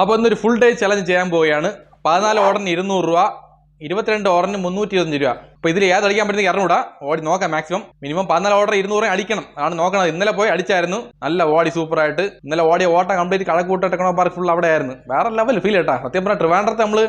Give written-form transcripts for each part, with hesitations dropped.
അപ്പോൾ ഇന്നൊരു full day challenge ചെയ്യാൻ പോവുകയാണ്. 14 ഓർഡറിന് 200 രൂപ, 22 ഓർഡറിന് 325 രൂപ. അപ്പോൾ ഇതിൽ ഏത് അടിക്കാൻ പറ്റുന്ന അറിഞ്ഞൂടാ. ഓടി നോക്കാം. മാക്സിമം മിനിമം 14 ഓർഡർ 200 അടിക്കണം ആണ് നോക്കണത്. ഇന്നലെ പോയി അടിച്ചായിരുന്നു, നല്ല ഓടി സൂപ്പറായിട്ട്. ഇന്നലെ ഓടിയ ഓട്ടം കംപ്ലീറ്റ് കടക്കൂട്ട ടെക്നോപാർക്ക് ഫുൾ അവിടെ ആയിരുന്നു. വേറെ ലെവൽ ഫീൽ കേട്ടാ. സത്യം പറഞ്ഞാൽ ട്രിവാൻഡ്രത്ത് നമ്മൾ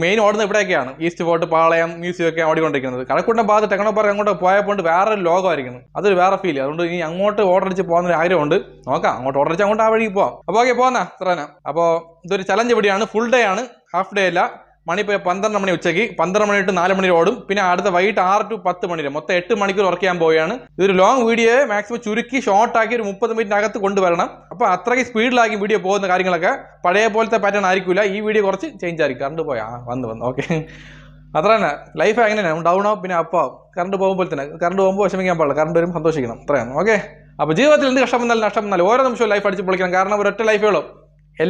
മെയിൻ ഓടുന്നത് ഇവിടെയൊക്കെയാണ്. ഈസ്റ്റ് ഫോർട്ട്, പാളയം, മ്യൂസിയം ഒക്കെ ഓടിക്കൊണ്ടിരിക്കുന്നത്. കടക്കൂട്ടം ഭാഗത്ത് ടെക്നോപാർക്ക് അങ്ങോട്ട് പോയപ്പോൾ വേറെ ഒരു ലോകമായിരിക്കുന്നു. അതൊരു വേറെ ഫീൽ. അതുകൊണ്ട് ഇനി അങ്ങോട്ട് ഓർഡർ അടിച്ച് പോകുന്ന ഒരു ആഗ്രഹമുണ്ട്. നോക്കാം, അങ്ങോട്ട് ഓർഡർ അടിച്ച് അങ്ങോട്ട് ആ വഴിക്ക് പോവാം. അപ്പോൾ ഓക്കെ പോന്നാ അത്രനാ. അപ്പോൾ ഇതൊരു ചലഞ്ച് വീഡിയോ ആണ്. ഫുൾ ഡേ ആണ്, ഹാഫ് ഡേ അല്ല. മണി ഇപ്പോൾ 12 മണി ഉച്ചയ്ക്ക്, 12 മണി തൊട്ട് 4 മണി ഓടും. പിന്നെ അടുത്ത വൈകിട്ട് 6 to 10 മണി വരെ മൊത്തം 8 മണിക്കൂർ വർക്ക് ചെയ്യാൻ പോവുകയാണ്. ഇതൊരു ലോങ് വീഡിയോ മാക്സിമം ചുരുക്കി ഷോർട്ടാക്കി ഒരു 30 മിനിറ്റിനകത്ത് കൊണ്ടുവരണം. അപ്പോൾ അത്രയ്ക്ക് സ്പീഡിലാക്കി വീഡിയോ പോകുന്ന കാര്യങ്ങളൊക്കെ പഴയ പോലത്തെ പാറ്റേൺ ആയിരിക്കില്ല. ഈ വീഡിയോ കുറച്ച് ചേഞ്ച് ആയിരിക്കും. കറണ്ട് പോയാ വന്ന് ഓക്കെ അത്ര തന്നെ. ലൈഫ് എങ്ങനെയാണ്, ഡൗൺ ആവും പിന്നെ അപ്പ് ആവും. കറണ്ട് പോകുമ്പോൾ തന്നെ, കറണ്ട് പോകുമ്പോൾ വിഷമിക്കാൻ പാടില്ല, കറണ്ട് വരും സന്തോഷിക്കണം. അത്രയാണ് ഓക്കെ. അപ്പോൾ ജീവിതത്തിൽ എന്ത് കഷ്ടം വന്നാലും നഷ്ടം വന്നാലും ഓരോ നിമിഷവും ലൈഫ് അടിച്ച് പൊളിക്കണം. കാരണം ഒരൊറ്റ ലൈഫുകളും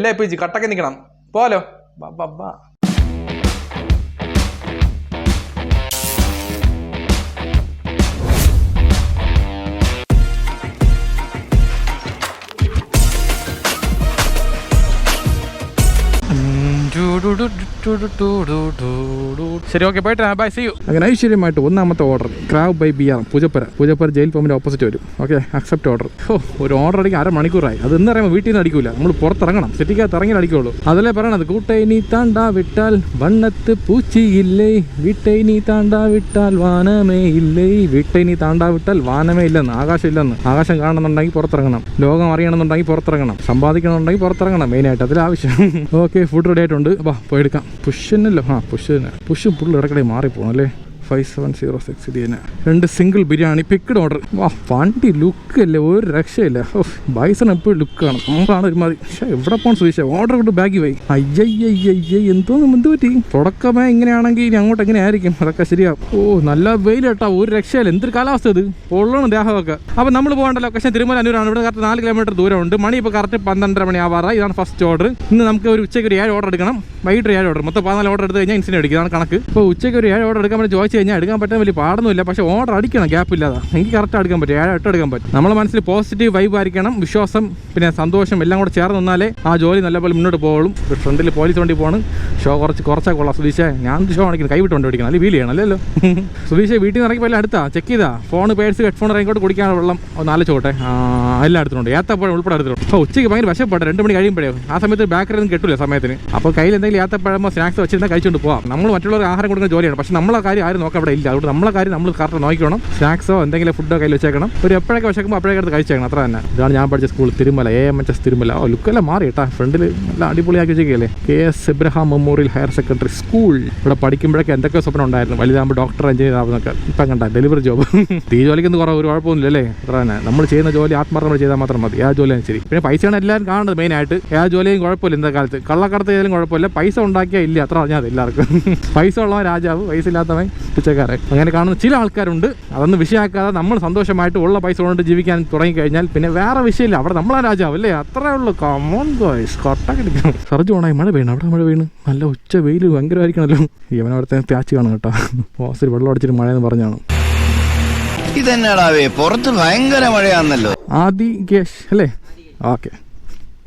LAPG കട്ടൊക്കെ നിൽക്കണം. പോലോ ബാ. ശരി ഓക്കെ പോയിട്ട് ബൈ സീ യു. അങ്ങനെ ഐശ്വര്യമായിട്ട് ഒന്നാമത്തെ order crab by BR Poojappura jail പമ്പിൻ്റെ ഓപ്പോസിറ്റ് വരും. Okay accept order. ഒരു ഓർഡർ അടിക്കാൻ 1/2 മണിക്കൂറായി. അത് എന്ന് പറയുമ്പോൾ വീട്ടിൽ നിന്ന് അടിക്കൂല, നമ്മൾ പുറത്തിറങ്ങണം. സിറ്റിക്കകത്ത് ഇറങ്ങി അടിക്കുള്ളൂ. അതിലെ പറയണത് കൂട്ടൈ നീ താണ്ടാ വിട്ടാൽ വണ്ണത്ത് പൂച്ചിയില്ലേ, വീട്ടൈ നീ താണ്ടാ വിട്ടാൽ വാനമേ ഇല്ലേ, വീട്ടൈ നീ താണ്ടാ വിട്ടാൽ വാനമേ ഇല്ലെന്ന്, ആകാശം ഇല്ലെന്ന്. ആകാശം കാണണമെന്നുണ്ടെങ്കിൽ പുറത്തിറങ്ങണം, ലോകം അറിയണമെന്നുണ്ടെങ്കിൽ പുറത്തിറങ്ങണം, സമ്പാദിക്കണമെന്നുണ്ടെങ്കിൽ പുറത്തിറങ്ങണം. മെയിനായിട്ട് അതിലാവശ്യം. ഓക്കെ ഫുഡ് റെഡി ആയിട്ടുണ്ട്, വാ പോയെടുക്കാം. പുഷിനല്ലോ, പുഷും പുള്ളി ഇടയ്ക്കിടെ മാറിപ്പോണം അല്ലേ. 5706 DN 2 single biryani picked order. വാ വണ്ടി ലുക്ക് അല്ലേ, ഒരു രക്ഷയില്ല. ബൈസൺ എപ്പോഴും ലുക്കാണ്, നമ്മളാണ് ഒരുമാതിരി. പക്ഷേ എവിടെ പോകണം സുവിശേഷ ഓർഡർ കൊണ്ട് ബാഗി പോയി. അയ്യയ്യയ്യയ്യ എന്ത് പറ്റി. തുടക്കമേ ഇങ്ങനെയാണെങ്കിൽ ഇനി അങ്ങോട്ട് എങ്ങനെ ആയിരിക്കും, അതൊക്കെ ശരിയാവും. നല്ല വെയിൽ കേട്ടോ, ഒരു രക്ഷയില്ല. എന്തൊരു കാലാവസ്ഥ ഇത്, പൊള്ളണം ദേഹമൊക്കെ. അപ്പോൾ നമ്മൾ പോകേണ്ട ലൊക്കേഷൻ തിരുമല അന്നൂരാണ്. ഇവിടെ കറക്റ്റ് 4 കിലോമീറ്റർ ദൂരമുണ്ട്. മണി ഇപ്പോൾ കറക്റ്റ് 12:30 മണി ആവാറായി. ഇതാണ് ഫസ്റ്റ് ഓർഡർ. ഇന്ന് നമുക്ക് ഒരു ഉച്ചയ്ക്ക് ഒരു 7 ഓർഡർ എടുക്കണം, വൈകിട്ട് 7 ഓർഡർ, മൊത്തം 14 ഓർഡർ എടുത്ത് കഴിഞ്ഞാൽ ഇൻസിഡൻറ്റ് അടിക്കും. അതാണ് കണക്ക്. ഇപ്പോൾ ഉച്ചയ്ക്ക് ഒരു 7 ഓർഡർ എടുക്കാൻ വേണ്ടി ചോദിച്ചു കഴിഞ്ഞാൽ എടുക്കാൻ പറ്റാൻ വലിയ പാടൊന്നുമില്ല. പക്ഷേ ഓർഡർ അടിക്കണം, ഗ്യാപ്പില്ലാതെ. എനിക്ക് കറക്റ്റ് എടുക്കാൻ പറ്റും, 7-8 എടുക്കാൻ പറ്റും. നമ്മുടെ മനസ്സിൽ പോസിറ്റീവ് വൈബ് ആയിരിക്കണം, വിശ്വാസം പിന്നെ സന്തോഷം എല്ലാം കൂടെ ചേർന്ന് നിന്നാലേ ആ ജോലി നല്ലപോലെ മുന്നോട്ട് പോകുള്ളൂ. ഫ്രണ്ടിൽ പോലീസ് വണ്ടി പോകണം. ഷോ കുറച്ചാൽ കൊള്ളാം. സുധീഷേ ഞാൻ ഷോ കാണിക്കണം, കൈവിട്ട് കൊണ്ട് ഓടിക്കണം, അല്ലെങ്കിൽ വീൽ ചെയ്യണം അല്ലല്ലോ. സുധീഷേ വീട്ടിൽ നിന്ന് ഇറങ്ങിപ്പോൾ എല്ലാം അടുത്താ ചെക്ക് ചെയ്താ. ഫോൺ, പേഴ്സ്, ഹെഡ്ഫോൺ ഇറങ്ങിക്കോട്ട് കുടിക്കാൻ വെള്ളം 4 ചോട്ടെ എല്ലാം എടുത്തിട്ടുണ്ട്. ഏത്തപ്പഴം ഉൾപ്പെടെ എടുത്തിട്ടുണ്ട്. അപ്പോൾ ഉച്ചയ്ക്ക് ഭയങ്കര വിശപ്പെട്ടെ, 2 മണി കഴിയുമ്പോഴേ. ആ സമയത്ത് ബേക്കറിയൊന്നും കിട്ടില്ല സമയത്തിന്. അപ്പോൾ കയ്യിൽ എന്തെങ്കിലും ഏത്തപ്പഴമോ സ്നാക്സ് വെച്ചിരുന്നാൽ കഴിച്ചുകൊണ്ട് പോകാം. നമ്മൾ മറ്റുള്ളവർക്ക് ആഹാരം കൊടുക്കുന്ന ജോലിയാണ്. പക്ഷേ നമ്മളെ കാര്യം ആരും നോക്കാൻ അവിടെ ഇല്ല. അതുകൊണ്ട് നമ്മളെ കാര്യം നമ്മൾ കറക്റ്റ് നോക്കണം. സ്നാക്സോ എന്തെങ്കിലും ഫുഡോ കയ്യിൽ വെച്ചേക്കണം. ഒരു എപ്പോഴൊക്കെ വിശക്കുമ്പോൾ അപ്പോഴൊക്കെ എടുത്ത് കഴിച്ചേക്കണം. അത്ര തന്നെ. ഇതാണ് ഞാൻ പഠിച്ച സ്കൂൾ, തിരുമല AMHS തിരുമല. ലുക്കെല്ലാം മാറി കേട്ടാ, ഫ്രണ്ടിൽ നല്ല അടിപൊളിയാക്കി വെച്ചേക്കല്ലേ. KS Abraham memorial higher secondary school. ഇവിടെ പഠിക്കുമ്പോഴൊക്കെ എന്തൊക്കെ സ്വപ്നം ഉണ്ടായിരുന്നു, വലുതാകുമ്പോൾ ഡോക്ടർ, എഞ്ചിനീയർ ആവുന്നൊക്കെ. ഇപ്പം കണ്ട ഡെലിവറി ജോബ്. ഈ ജോലിക്കൊന്നും കുറവ് ഒരു കുഴപ്പമൊന്നുമില്ല അല്ലേ. അത്ര തന്നെ. നമ്മൾ ചെയ്യുന്ന ജോലി ആത്മാർത്ഥം ചെയ്താൽ മാത്രം മതി. ആ ജോലിയാണ് ശരി. പിന്നെ പൈസയാണ് എല്ലാവരും കാണുന്നത് മെയിനായിട്ട്. ആ ജോലിയും കുഴപ്പമില്ല. ഇന്നത്തെ കാലത്ത് കള്ളക്കടത്ത് ചെയ്താലും കുഴപ്പമില്ല, പൈസ ഉണ്ടാക്കിയാൽ ഇല്ല, അത്ര പറഞ്ഞാൽ മതി എല്ലാവർക്കും. പൈസ ഉള്ളവൻ രാജാവ്, പൈസ ഇല്ലാത്തവൻ പിച്ചക്കാരൻ. അങ്ങനെ കാണുന്ന ചില ആൾക്കാരുണ്ട്. അതൊന്നും വിഷയമാക്കാതെ നമ്മൾ സന്തോഷമായിട്ട് ഉള്ള പൈസ കൊണ്ട് ജീവിക്കാൻ തുടങ്ങിക്കഴിഞ്ഞാൽ പിന്നെ വേറെ വിഷയമില്ല. അവിടെ നമ്മളാ രാജാവ് അല്ലേ. അത്രേ ഉള്ളൂ. കമോൺ ഗോയ്സ്, കട്ടൊക്കെ എടുക്കണം. സർജ് ഓണായി. മഴ പെയ്യണം, അവിടെ മഴ വീണ്. നല്ല ഉച്ച വെയിൽ ഭയങ്കരമായിരിക്കണല്ലോ. ഇവനവിടുത്തെ ത്യാച്ച് കാണും കേട്ടോ. ഹോസ്റ്റൽ വെള്ളം അടിച്ചിട്ട് മഴയെന്ന് പറഞ്ഞാണ്. ഇതെന്നാടാവേ പുറത്ത് ഭയങ്കര മഴയാണല്ലോ. ആദി ഗേഷ് അല്ലേ. ഓക്കെ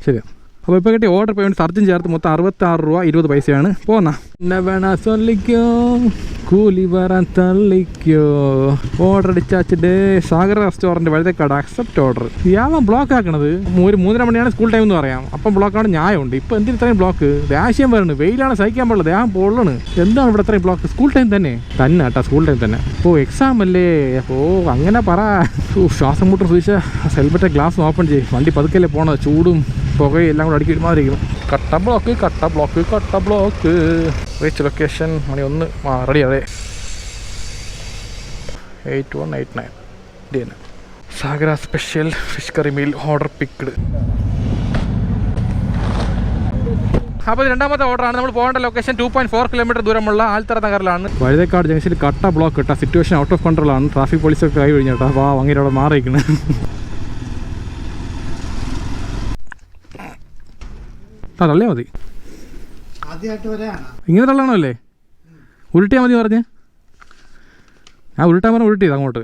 ശരിയാ. അപ്പോൾ ഇപ്പോൾ കിട്ടിയ ഓർഡർ പേയ്മെൻറ്റ് സർജൻ ചേർത്ത് മൊത്തം 66 രൂപ 20 പൈസയാണ്. പോന്നാ വേണ സൊല്ലിക്കോ കൂലി വരാൻ തള്ളിക്കോ. ഓർഡർ അടിച്ചാച്ചിട്ട് Sagar restaurant Vazhuthacaud accept order. ഇയാളാണ് ബ്ലോക്ക് ആക്കണത്. ഒരു 3:30 മണിയാണ് സ്കൂൾ ടൈം എന്ന് പറയാം. അപ്പം ബ്ലോക്കാണ് ന്യായമുണ്ട്. ഇപ്പോൾ എന്തിന് ഇത്രയും ബ്ലോക്ക്? ദേഷ്യം വരുന്നു. വെയിലാണ് സഹിക്കാൻ പാടില്ല, ദേഹം പൊള്ളണ്. എന്താണ് ഇവിടെ ഇത്രയും ബ്ലോക്ക്? സ്കൂൾ ടൈം തന്നെ കേട്ടോ, സ്കൂൾ ടൈം തന്നെ. എക്സാം അല്ലേ. അങ്ങനെ പറ. ശ്വാസം മുട്ടും സൂക്ഷിച്ച ഹെൽമെറ്റ് ഗ്ലാസ് ഓപ്പൺ ചെയ്യും. വണ്ടി പതുക്കല്ലേ പോണത്, ചൂടും പുകയും എല്ലാം കൂടെ അടിക്കി മാറിയിരിക്കും. കട്ട ബ്ലോക്ക്. റീച്ച് ലൊക്കേഷൻ മണി 1 റെഡി. അതെ 8189 DN Sagara special fish curry meal order picked. അപ്പോൾ രണ്ടാമത്തെ ഓർഡറാണ്. നമ്മൾ പോകേണ്ട ലൊക്കേഷൻ 2.4 കിലോമീറ്റർ ദൂരമുള്ള ആൽത്തറ നഗറിലാണ്. വഴുതക്കാട് ജംഗ്ഷനിൽ കട്ട ബ്ലോക്ക് കേട്ടോ. സിറ്റുവേഷൻ ഔട്ട് ഓഫ് കൺട്രോൾ ആണ്. ട്രാഫിക് പോലീസൊക്കെ കൈ കഴിഞ്ഞു കേട്ടോ. അപ്പോൾ അങ്ങനെ അവിടെ മാറിയിരിക്കുന്നത്. തള്ളേ മതി, ഇങ്ങനെ തള്ളണോ അല്ലേ. ഉരുട്ടിയാൽ മതി പറഞ്ഞ്. ഞാൻ ഉരുട്ടാൻ പറഞ്ഞാൽ ഉരുട്ടിയത് അങ്ങോട്ട്.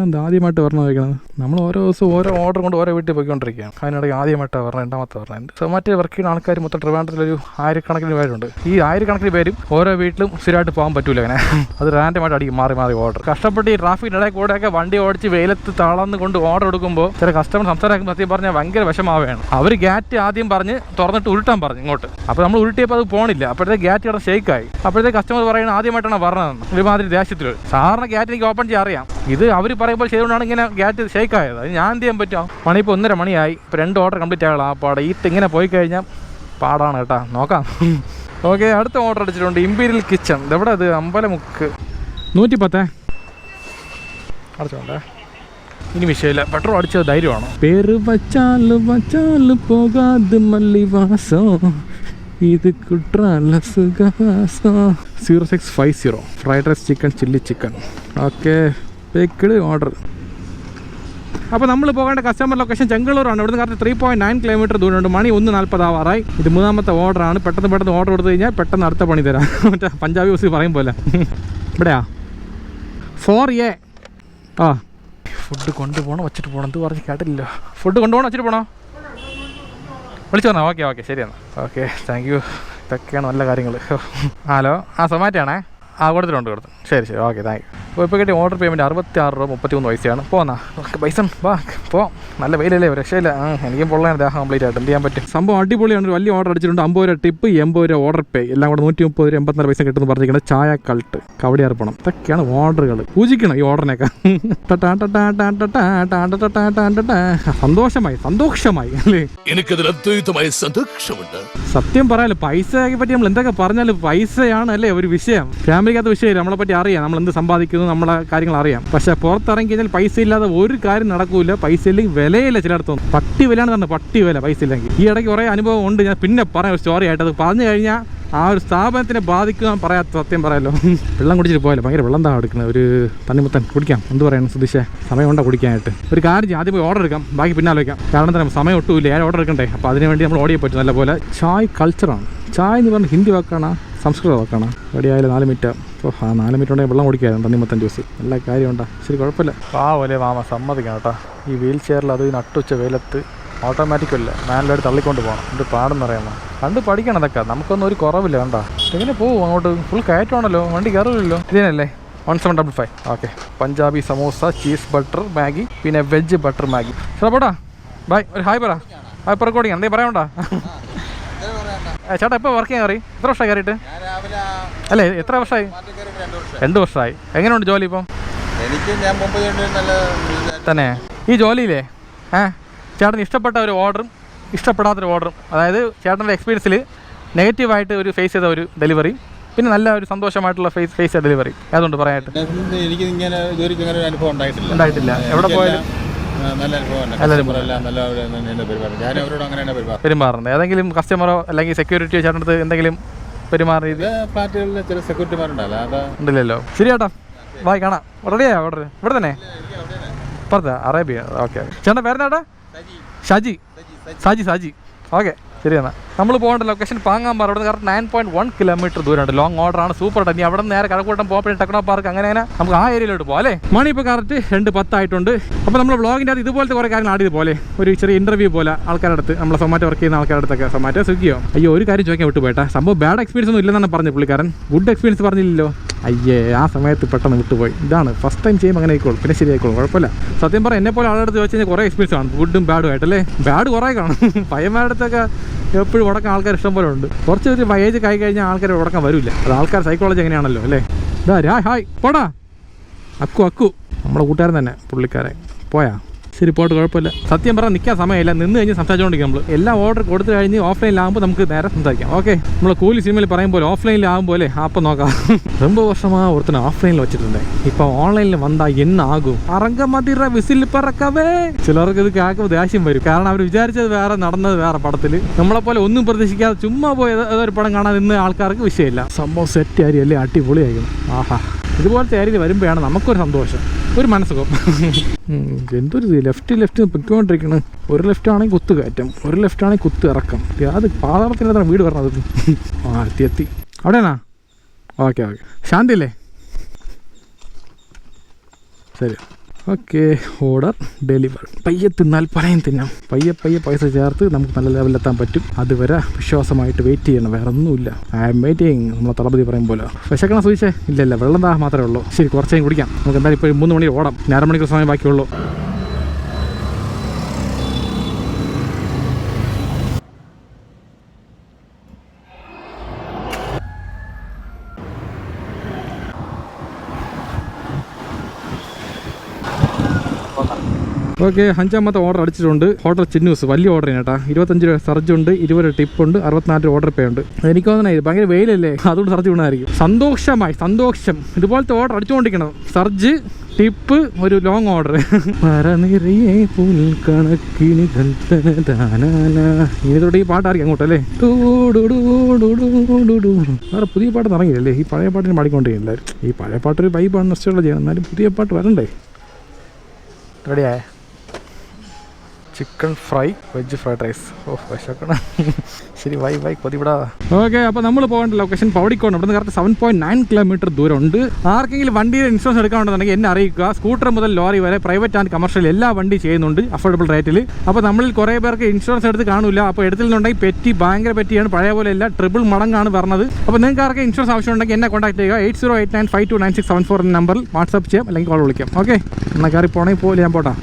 എന്താ ആദ്യമായിട്ട് പറഞ്ഞു വയ്ക്കണത്. നമ്മൾ ഓരോ ദിവസവും ഓരോ ഓർഡർ കൊണ്ട് ഓരോ വീട്ടിൽ പോയിക്കൊണ്ടിരിക്കുകയാണ്. അതിനിടയ്ക്ക് ആദ്യമായിട്ടാണ് പറഞ്ഞത്, രണ്ടാമത്തെ പറഞ്ഞത്. സൊമാറ്റോ വർക്ക് ചെയ്യുന്ന ആൾക്കാർ മൊത്തം ട്രിവാൻഡ്രത്തിലൊരു 1000കണക്കിന് പേരുണ്ട്. ഈ 1000കണക്കിന് പേരും ഓരോ വീട്ടിലും സ്ഥിരമായിട്ട് പോകാൻ പറ്റൂല. അങ്ങനെ അത് റാൻഡമായിട്ട് അടിക്കും മാറി മാറി ഓർഡർ. കഷ്ടപ്പെട്ട് ഈ ട്രാഫിക്കിനിടയിൽ കൂടെയൊക്കെ വണ്ടി ഓടിച്ച് വെയിലത്ത് തളർന്ന് കൊണ്ട് ഓർഡർ എടുക്കുമ്പോൾ ചില കസ്റ്റമർ സംസാരിക്കുമ്പോൾ സത്യം പറഞ്ഞാൽ ഭയങ്കര വിഷമാവുകയാണ്. അവർ ഗാറ്റ് ആദ്യം പറഞ്ഞ് തുറന്നിട്ട് ഉരുട്ടാൻ പറഞ്ഞു ഇങ്ങോട്ട്. അപ്പോൾ നമ്മൾ ഉരുട്ടിയപ്പോൾ അത് പോണില്ല. അപ്പോഴത്തേക്ക് ഗാറ്റ് ഇവിടെ ഷേക്കായി. അപ്പോഴത്തേക്ക് കസ്റ്റമർ പറയുന്നത് ആദ്യമായിട്ടാണ് പറഞ്ഞതെന്ന്. ഒരുമാതിരി ദേഷ്യത്തിൽ സാധാരണ ഗാറ്റ് എനിക്ക് ഓപ്പൺ ചെയ്യാൻ അറിയാം. ഇത് അവർ പറയുമ്പോൾ ചെയ്തുകൊണ്ടാണ് ഇങ്ങനെ ഗാറ്റ് ഷേക്ക് ആയത്. അത് ഞാൻ എന്ത് ചെയ്യാൻ പറ്റുമോ? മണി ഇപ്പോൾ 1:30 മണിയായി. ഇപ്പോൾ 2 ഓർഡർ കംപ്ലീറ്റ് ആകണം. ആ പാടെ ഈ ഇങ്ങനെ പോയി കഴിഞ്ഞാൽ പാടാണ് കേട്ടോ. നോക്കാം. ഓക്കെ, അടുത്ത ഓർഡർ അടിച്ചിട്ടുണ്ട്. Imperial kitchen. ഇതെവിടെ? അത് അമ്പലമുക്ക് 110 അടച്ചോണ്ടേ. ഇനി വിഷയമില്ല, പെട്രോൾ അടിച്ചത് ധൈര്യമാണ്. പേര് വച്ചാല് പോകാതെ മല്ലിവാസോ ഇത് കുട്രാല സുഖവാസോ. 0650 fried rice chicken chilli chicken. Okay, packed order. അപ്പോൾ നമ്മൾ പോകേണ്ട കസ്റ്റമർ ലൊക്കേഷൻ ചെങ്കളൂരാണ്. ഇവിടുന്ന് കറക്റ്റ് 3.9 കിലോമീറ്റർ ദൂരമുണ്ട്. മണി 1:40 ആവാറായി. ഇത് 3ാമത്തെ ഓർഡറാണ്. പെട്ടെന്ന് ഓർഡർ കൊടുത്തു കഴിഞ്ഞാൽ പെട്ടെന്ന് അടുത്ത പണി തരാം. മറ്റേ പഞ്ചാബി ബസ് പറയും പോലെ. ഇവിടെയാ 4A. ആ, ഫുഡ് കൊണ്ടുപോകണം, വച്ചിട്ട് പോകണം. എന്ത് പറഞ്ഞ് കേട്ടില്ല. ഫുഡ് കൊണ്ടുപോകണം, വച്ചിട്ട് പോകണോ? വിളിച്ചു പറഞ്ഞോ? ഓക്കെ ശരിയാണ്. Okay, thank you. ഇതൊക്കെയാണ് നല്ല കാര്യങ്ങൾ. ഹലോ, സൊമാറ്റോ ആണേ. കൊടുത്തു. ശരി, ഓക്കെ, താങ്ക് യു. അപ്പോൾ ഇപ്പോൾ കിട്ടിയ ഓർഡർ പേയ്മെൻറ്റ് 66 രൂപ 33 പൈസയാണ്. പോന്നാ പൈസ വാ പോവാം. നല്ല വെയിലല്ലേ, രക്ഷയില്ല. എനിക്കും പൊള്ളയാണ് ദേഹം കംപ്ലീറ്റ് ആയിട്ട്. എന്ത് ചെയ്യാൻ പറ്റും? സംഭവം അടിപൊളിയാണ്. ഒരു വലിയ ഓർഡർ അടിച്ചിട്ടുണ്ട്. 50 രൂപ ടിപ്പ്, 80 രൂപ ഓർഡർ പേ, എല്ലാം കൂടെ 130 രൂപ 84 പൈസ കിട്ടുമെന്ന് പറഞ്ഞിരിക്കുന്നത്. ചായ കൾട്ട്, കവടി അർപ്പണം. ഇതൊക്കെയാണ് ഓർഡറുകൾ. പൂജിക്കണം ഈ ഓർഡറിനൊക്കെ. സന്തോഷമായി അല്ലേ? എനിക്കതിൽ അദ്വൈതമായ സന്തോഷമുണ്ട്. സത്യം പറയാലോ, പൈസയെ പറ്റി നമ്മൾ എന്തൊക്കെ പറഞ്ഞാലും പൈസയാണ് അല്ലേ ഒരു വിഷയം. ഫാമിലിക്കകത്ത് വിഷയമില്ല. നമ്മളെ പറ്റി അറിയാം, നമ്മൾ എന്ത് സമ്പാദിക്കുന്നു, നമ്മളെ കാര്യങ്ങൾ അറിയാം. പക്ഷെ പുറത്തിറങ്ങി കഴിഞ്ഞാൽ പൈസ ഇല്ലാതെ ഒരു കാര്യം നടക്കൂല. പൈസ ഇല്ലെങ്കിൽ വിലയില്ല. ചിലയിടത്തൊന്നും പട്ടി വിലയാണ് തന്നെ, പട്ടി വില പൈസ ഇല്ലെങ്കിൽ. ഈ ഇടയ്ക്ക് കുറേ അനുഭവം ഉണ്ട്. ഞാൻ പിന്നെ പറയാം ഒരു സ്റ്റോറി ആയിട്ട്. അത് പറഞ്ഞു കഴിഞ്ഞാൽ ആ ഒരു സ്ഥാപനത്തിനെ ബാധിക്കുക പറയാത്ത. സത്യം പറയാലോ, വെള്ളം കുടിച്ചിട്ട് പോയാലോ. ഭയങ്കര വെള്ളം താ എടുക്കുന്നത്. ഒരു തണ്ണിമുത്തൻ കുടിക്കാം. എന്ത് പറയണം സുധീഷേ? സമയം ഉണ്ടോ കുടിക്കാനായിട്ട്? ഒരു കാര്യം, ആദ്യം പോയി ഓർഡർ എടുക്കാം, ബാക്കി പിന്നാലെ വയ്ക്കാം. കാരണം തന്നെ സമയം ഒട്ടുമില്ല. ഞാൻ ഓർഡർ എടുക്കണ്ടേ. അപ്പോൾ അതിന് വേണ്ടി നമ്മൾ ഓടിയേ പറ്റും. നല്ലപോലെ ചായ് കൾച്ചറാണ്. ചായ എന്ന് പറഞ്ഞാൽ ഹിന്ദി വാക്കാണ്, സംസ്കൃത വാക്കാണ്. റെഡിയായാലും 4 മിനിറ്റ്. അപ്പോൾ 4 മിനിറ്റ് ഉണ്ടെങ്കിൽ വെള്ളം കുടിക്കാറുണ്ട്. തണ്ണിമത്തൻ ജ്യൂസ്. എല്ലാ കാര്യമുണ്ടോ? ശരി, കുഴപ്പമില്ല. പാവല്ലേ മാമ, സമ്മതിക്കണം കേട്ടോ. ഈ വീൽ ചെയറിൽ അത് നട്ടുച്ച വെയിലത്ത് ഓട്ടോമാറ്റിക് അല്ല, മാനുവലായിട്ട് തള്ളിക്കൊണ്ട് പോകണം. ഇത് പാടെന്ന് അറിയാമോ? കണ്ട് പഠിക്കണം ഇതൊക്കെ. നമുക്കൊന്നും ഒരു കുറവില്ല. കണ്ടോ എങ്ങനെ പോകും അങ്ങോട്ട്? ഫുൾ കയറ്റമാണല്ലോ, വണ്ടി കയറില്ലല്ലോ. ഇതിനല്ലേ 1755. Okay, Punjabi samosa, cheese butter Maggi, പിന്നെ വെജ് ബട്ടർ മാഗി. ചേട്ടാ ബൈ, ഒരു ഹായ് പറ. ഹായ് റെക്കോർഡിങ് എന്തേ പറയാനുണ്ടോ? ചേട്ടാ എപ്പോൾ വർക്ക് ചെയ്യാൻ കയറി? എത്ര വർഷമായി കയറിയിട്ട്? അല്ലേ, എത്ര വർഷമായി? 2 വർഷമായി. എങ്ങനെയുണ്ട് ജോലി ഇപ്പം? തന്നെ ഈ ജോലിയില്ലേ ചേട്ടന് ഇഷ്ടപ്പെട്ട ഒരു ഓർഡറും ഇഷ്ടപ്പെടാത്തൊരു ഓർഡറും, അതായത് ചേട്ടൻ്റെ എക്സ്പീരിയൻസിൽ നെഗറ്റീവായിട്ട് ഒരു ഫേസ് ചെയ്ത ഒരു ഡെലിവറി, പിന്നെ നല്ല ഒരു സന്തോഷമായിട്ടുള്ള ഫേസ് ചെയ്ത ഡെലിവറി, അതുകൊണ്ട് പറയാനായിട്ട്. എനിക്ക് ഇങ്ങനെ ഇതുവരെയ്ക്കും അങ്ങനെ ഒരു അനുഭവം ഉണ്ടായിട്ടില്ല. എവിടെ പോയാലും നല്ല അനുഭവമാണ്. ഞാൻ അവരോട് അങ്ങനെ പെരുമാറുന്നത്. ഏതെങ്കിലും കസ്റ്റമറോ അല്ലെങ്കിൽ സെക്യൂരിറ്റിയോ ചേട്ടൻ്റെ അടുത്ത് എന്തെങ്കിലും പെരുമാറിയത്? ഫ്ലാറ്റുകളിൽ ചില സെക്യൂരിറ്റിമാരുണ്ടല്ലോ, അതാ ഉണ്ടല്ലോ. ശരി ചേട്ടാ, ബായ്, കാണാം. റെഡിയാ ഓർഡർ? ഇവിടെ തന്നെ പുറത്താ? അറേബ്യ. ഓക്കെ, ചേട്ടൻ പേരെന്നാട്ടാ? സാജി. ഓക്കെ, ശരി എന്നാൽ. നമ്മൾ പോകേണ്ട ലൊക്കേഷൻ പാങ്ങാമ്പാറ. അവിടെ കറക്റ്റ് 9.1 കിലോമീറ്റർ ദൂരമുണ്ട്. ലോങ് ഓർഡറാണ്. Super time. അവിടെ നിന്ന് നേരെ കഴക്കൂട്ടം പോകുമ്പോഴേ ടെക്നോ പാർക്ക് അങ്ങനെ നമുക്ക് ആ ഏരിയയിലോട്ട് പോകാം അല്ലേ? മണി ഇപ്പോൾ കറക്റ്റ് 2:10 ആയിട്ടുണ്ട്. അപ്പോൾ നമ്മൾ വ്ളോഗിൻ്റെ അത് ഇതുപോലത്തെ കുറേ കാര്യങ്ങൾ ആഡ് ചെയ്ത് പോലെ ഒരു ചെറിയ ഇൻ്റർവ്യൂ പോലെ ആൾക്കാരുടെ അടുത്ത്, നമ്മളെ സൊമാറ്റോ വർക്ക് ചെയ്യുന്ന ആൾക്കാരുടെ അടുത്തൊക്കെ. സൊമാറ്റോ സ്വിഗ്ഗിയോ? അയ്യോ, ഒരു കാര്യം ചോദിക്കാൻ വിട്ടുപോയിട്ടാ. സംഭവം ബാഡ് എക്സ്പീരിയൻസ് ഒന്നും ഇല്ലെന്നാണ് പറഞ്ഞത് പുള്ളിക്കാരൻ. ഗുഡ് എക്സ്പീരിയൻസ് പറഞ്ഞില്ലല്ലോ. അയ്യേ, ആ സമയത്ത് പെട്ടെന്ന് വിട്ടുപോയി. ഇതാണ് ഫസ്റ്റ് ടൈം ചെയ്യുമ്പോൾ അങ്ങനെ ആയിക്കോളും, പിന്നെ ശരിയായിക്കോളും, കുഴപ്പമില്ല. സത്യം പറയാം, എന്നെ പോലെ ആളുടെ ചോദിച്ചു കഴിഞ്ഞാൽ കുറേ എക്സ്പീരിയൻസ് ആണ്, ഗുഡും ബാഡും ആയിട്ടല്ലേ. ബാഡ് കുറേ കാണും. പയ്യന്മാരുടെ അടുത്തൊക്കെ എപ്പോഴും ഉടക്കാൻ ആൾക്കാർ ഇഷ്ടം പോലെ ഉണ്ട്. കുറച്ച് ഒരു ഏജ് ആയി കഴിഞ്ഞാൽ ആൾക്കാർ ഉടക്കാൻ വരില്ല. അത് ആൾക്കാർ സൈക്കോളജി എങ്ങനെയാണല്ലോ അല്ലേ. ഹായ് പോടാ. അക്കു നമ്മുടെ കൂട്ടുകാരൻ തന്നെ പുള്ളിക്കാരൻ. പോയാ? ശരി, പോട്ട്, കുഴപ്പമില്ല. സത്യം പറഞ്ഞാൽ നിൽക്കാൻ സമയമില്ല. നിന്ന് കഴിഞ്ഞ് സംസാരിച്ചുകൊണ്ടിരിക്കും. നമ്മൾ എല്ലാ ഓർഡർ കൊടുത്തു കഴിഞ്ഞ് ഓഫ്ലൈനിലാകുമ്പോൾ നമുക്ക് നേരെ സംസാരിക്കാം. ഓക്കെ, നമ്മൾ കൂലി സിനിമയിൽ പറയും പോലെ ഓഫ്ലൈനിലാകുമ്പോൾ അല്ലേ, അപ്പം നോക്കാം. 2 വർഷമാ ഒരുത്തന്നെ ഓഫ്ലൈനിൽ വെച്ചിട്ടുണ്ട്. ഇപ്പൊ ഓൺലൈനിൽ വന്നാൽ എന്നാകും? അറങ്കമതിറ വിസിൽ പറക്കവേ. ചിലർക്ക് ഇത് കേൾക്കുമ്പോൾ ദേഷ്യം വരും. കാരണം അവർ വിചാരിച്ചത് വേറെ, നടന്നത് വേറെ. പടത്തിൽ നമ്മളെപ്പോലെ ഒന്നും പ്രതീക്ഷിക്കാതെ ചുമ്മാ പോയി ഏതൊരു പടം കാണാൻ നിന്ന് ആൾക്കാർക്ക് വിഷയമില്ല. സംഭവം സെറ്റ് ആയിരിക്കും അല്ലേ, അടിപൊളിയായിരിക്കും. ആഹാ, ഇതുപോലത്തെ ഏരിയയിൽ വരുമ്പോഴാണ് നമുക്കൊരു സന്തോഷം, ഒരു മനസ്സുഖം. എന്തൊരു ലെഫ്റ്റ് പൊയ്ക്കൊണ്ടിരിക്കണം. ഒരു ലെഫ്റ്റ് ആണെങ്കിൽ കുത്ത് കയറ്റം, ഒരു ലെഫ്റ്റ് ആണെങ്കിൽ കുത്ത് ഇറക്കം. അത് പാതാളത്തിനകത്താണ് വീട് പറഞ്ഞത്. എത്തി അവിടെയാണോ? ഓക്കെ, ശാന്തി അല്ലേ? ശരി. Okay, order deliver. പയ്യെ തിന്നാൽ പഴയം തിന്നാം. പയ്യെ പൈസ ചേർത്ത് നമുക്ക് നല്ല ലെവലിലെത്താൻ പറ്റും. അതുവരെ വിശ്വാസമായിട്ട് വെയിറ്റ് ചെയ്യണം. വേറെ ഒന്നുമില്ല. I am waiting. നമ്മളെ തളപതി പറയും പോലെ. വിശക്കണം സൂചിച്ചേ? ഇല്ല, വെള്ളം താ മാത്രമേ ഉള്ളൂ. ശരി, കുറച്ചേയും കുടിക്കാം. നമുക്ക് എന്തായാലും ഇപ്പോൾ 3 മണി ഓടാം. 1/2 മണിക്കൂർ സമയം ബാക്കിയുള്ളൂ. ഓക്കെ, 5ാമത്തെ ഓർഡർ അടിച്ചിട്ടുണ്ട്. ഹോട്ടൽ ചിന്നൂസ്. വലിയ ഓർഡർ ആണ് കേട്ടോ. 25 രൂപ സർജ് ഉണ്ട്, 20 രൂപ ടിപ്പുണ്ട്, 64 രൂപ ഓർഡർ പേ ഉണ്ട്. എനിക്ക് തോന്നണേ ഭയങ്കര വെയിലല്ലേ, അതുകൊണ്ട് സർജ് വീണായിരിക്കും. സന്തോഷം. ഇതുപോലത്തെ ഓർഡർ അടിച്ചുകൊണ്ടിരിക്കണം. സർജ്, ടിപ്പ്, ഒരു ലോങ് ഓർഡർ. ഇനി തൊട്ട് ഈ പാട്ടായിരിക്കും അങ്ങോട്ടല്ലേ. വേറെ പുതിയ പാട്ട് ഇറങ്ങിയില്ലേ? ഈ പഴയ പാട്ടിന് പാടിക്കൊണ്ടിരിക്കും എല്ലാവരും. ഈ പഴയ പാട്ടൊരു വൈബാണ്, നഷ്ടമുള്ള ചെയ്യണം. എന്നാലും പുതിയ പാട്ട് വരണ്ടേ? റെഡിയായ chicken fry, veg fried rice. വിശക്കണം. ശരി, വൈ കൊതിവിടാ. ഓക്കെ, അപ്പോൾ നമ്മൾ പോകേണ്ട ലൊക്കേഷൻ പൗടിക്കോണം. ഇവിടുന്ന് കറക്റ്റ് 7.9 കിലോമീറ്റർ ദൂരമുണ്ട്. ആർക്കെങ്കിലും വണ്ടിയുടെ ഇൻഷുറൻസ് എടുക്കാനുണ്ടെന്നുണ്ടെങ്കിൽ എന്നെ അറിയിക്കുക. സ്കൂട്ടർ മുതൽ ലോറി വരെ പ്രൈവറ്റ് ആൻഡ് കമർഷ്യൽ എല്ലാ വണ്ടി ചെയ്യുന്നുണ്ട് അഫോർഡബിൾ റേറ്റിൽ. അപ്പോൾ നമ്മളിൽ കുറേ പേർക്ക് ഇൻഷുറൻസ് എടുത്ത് കാണില്ല. അപ്പോൾ എടുത്തിട്ടുണ്ടെങ്കിൽ ഭയങ്കര പെറ്റിയാണ്. പഴയ പോലെ അല്ല, ട്രിപ്പിൾ മടങ്ങാണ് പറഞ്ഞത്. അപ്പോൾ നിങ്ങൾക്ക് ആർക്ക് ഇൻഷുറൻസ് ആവശ്യമുണ്ടെങ്കിൽ എന്നെ കോൺടാക്ട് ചെയ്യുക. 8089529674 നമ്പറിൽ വാട്സാപ്പ് ചെയ്യാം, അല്ലെങ്കിൽ കോൾ വിളിക്കാം. ഓക്കെ, എന്നാൽ കയറി പോകണമെങ്കിൽ പോലെ ഞാൻ പോട്ടാ.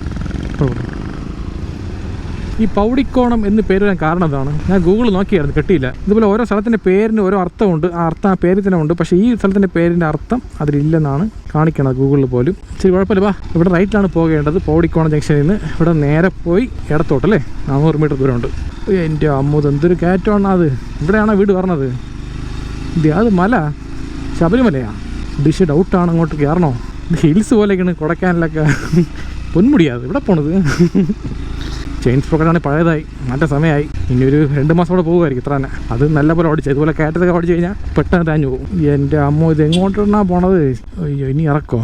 ഈ പൗടിക്കോണം എന്ന് പേര് വരാൻ കാരണം എന്താണ്? ഞാൻ ഗൂഗിൾ നോക്കിയായിരുന്നു, കിട്ടിയില്ല. ഇതുപോലെ ഓരോ സ്ഥലത്തിൻ്റെ പേരിന് ഓരോ അർത്ഥമുണ്ട്. ആ അർത്ഥം ആ പേരിൽ തന്നെ ഉണ്ട്. പക്ഷേ ഈ സ്ഥലത്തിൻ്റെ പേരിൻ്റെ അർത്ഥം അതിലില്ലെന്നാണ് കാണിക്കണത് ഗൂഗിളിൽ പോലും. ശരി, കുഴപ്പമില്ല. വാ, ഇവിടെ റൈറ്റിലാണ് പോകേണ്ടത്. പൗടിക്കോണം ജംഗ്ഷനിൽ നിന്ന് ഇവിടെ നേരെ പോയി ഇടത്തോട്ടല്ലേ, 400 മീറ്റർ ദൂരമുണ്ട്. എൻ്റെ അമ്മൂത് എന്തൊരു കയറ്റമാണ് അത്. ഇവിടെയാണോ വീട് പറഞ്ഞത്? അത് മല, ശബരിമലയാ? ഡിഷ് ഡൗട്ടാണ്. അങ്ങോട്ട് കയറണോ? ഇത് ഹിൽസ് പോലെയൊക്കെയാണ് കൊടക്കാനിലൊക്കെ. പൊന്മുടിയാത് ഇവിടെ പോണത്. ചെയിൻ സ്പ്രോക്കറ്റാണെങ്കിൽ പഴയതായി, നല്ല സമയമായി. ഇനി ഒരു 2 മാസം കൂടെ പോകുമായിരിക്കും. ഇത്ര തന്നെ. അത് നല്ല പോലെ ഓടിച്ചു. ഇതുപോലെ കയറ്റത്തൊക്കെ ഓടിച്ചു കഴിഞ്ഞാൽ പെട്ടെന്ന് താഞ്ഞു പോകും. എൻ്റെ അമ്മ, ഇത് എങ്ങോട്ടാണ് പോണത്? അയ്യോ, ഇനി ഇറക്കോ?